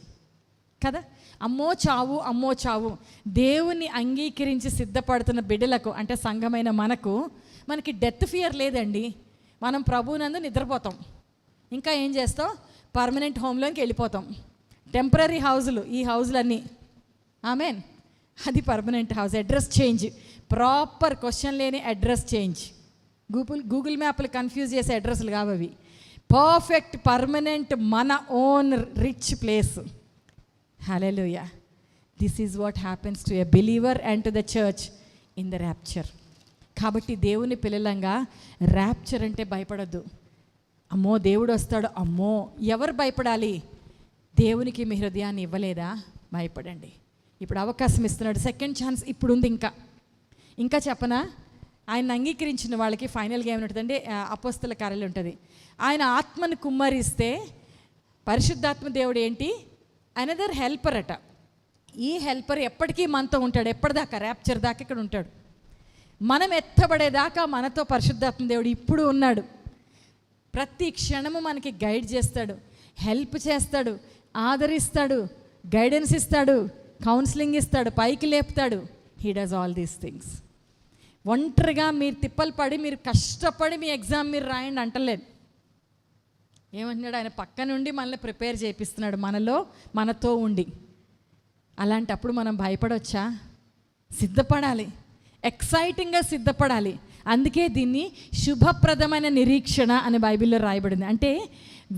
కదా. అమ్మో చావు, అమ్మో చావు. దేవుని అంగీకరించి సిద్ధపడుతున్న బిడ్డలకు, అంటే సంఘమైన మనకి డెత్ ఫియర్ లేదండి. మనం ప్రభువునందు నిద్రపోతాం. ఇంకా ఏం చేస్తాం? పర్మనెంట్ హోమ్లోకి వెళ్ళిపోతాం. టెంపరీ హౌజులు, ఈ హౌజులన్నీ ఆమెన్, అది permanent house. Address change, proper question లేని అడ్రస్ చేంజ్. గూగుల్ మ్యాప్లు కన్ఫ్యూజ్ చేసే అడ్రస్లు కావు అవి. పర్ఫెక్ట్ పర్మనెంట్ మన own rich place. Hallelujah. This is what happens to a believer and to the church in the rapture. కాబట్టి దేవుని పిల్లలంగా rapture అంటే భయపడద్దు. అమ్మో దేవుడు వస్తాడు, అమ్మో. ఎవరు భయపడాలి? దేవునికి మీ హృదయాన్ని ఇవ్వలేదా? భయపడండి. ఇప్పుడు అవకాశం ఇస్తున్నాడు, సెకండ్ ఛాన్స్ ఇప్పుడు ఉంది. ఇంకా చెప్పనా? ఆయన అంగీకరించిన వాళ్ళకి ఫైనల్గా ఏమవుతుందంటే అపోస్తల కార్యాలు ఉంటుంది. ఆయన ఆత్మను కుమ్మరిస్తే పరిశుద్ధాత్మ దేవుడు ఏంటి? అనదర్ హెల్పర్ అట. ఈ హెల్పర్ ఎప్పటికీ మనతో ఉంటాడు. ఎప్పటిదాకా? ర్యాప్చర్ దాకా ఇక్కడ ఉంటాడు. మనం ఎత్తబడేదాకా మనతో పరిశుద్ధాత్మ దేవుడు ఇప్పుడు ఉన్నాడు. ప్రతి క్షణము మనకి గైడ్ చేస్తాడు, హెల్ప్ చేస్తాడు, ఆదరిస్తాడు, గైడెన్స్ ఇస్తాడు, కౌన్సిలింగ్ ఇస్తాడు, పైకి లేపుతాడు. He does all these things. ఒంటరిగా మీరు తిప్పలు పడి, మీరు కష్టపడి మీ ఎగ్జామ్ మీరు రాయండి అంటలేదు. ఏమంటున్నాడు? ఆయన పక్క నుండి మనల్ని ప్రిపేర్ చేపిస్తున్నాడు, మనతో ఉండి. అలాంటప్పుడు మనం భయపడవచ్చా? సిద్ధపడాలి, ఎక్సైటింగ్గా సిద్ధపడాలి. అందుకే దీన్ని శుభప్రదమైన నిరీక్షణ అని బైబిల్లో రాయబడింది. అంటే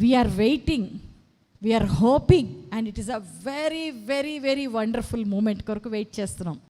we are waiting, we are hoping, and it is a very very very wonderful moment కొరకు వెయిట్ చేస్తున్నాం.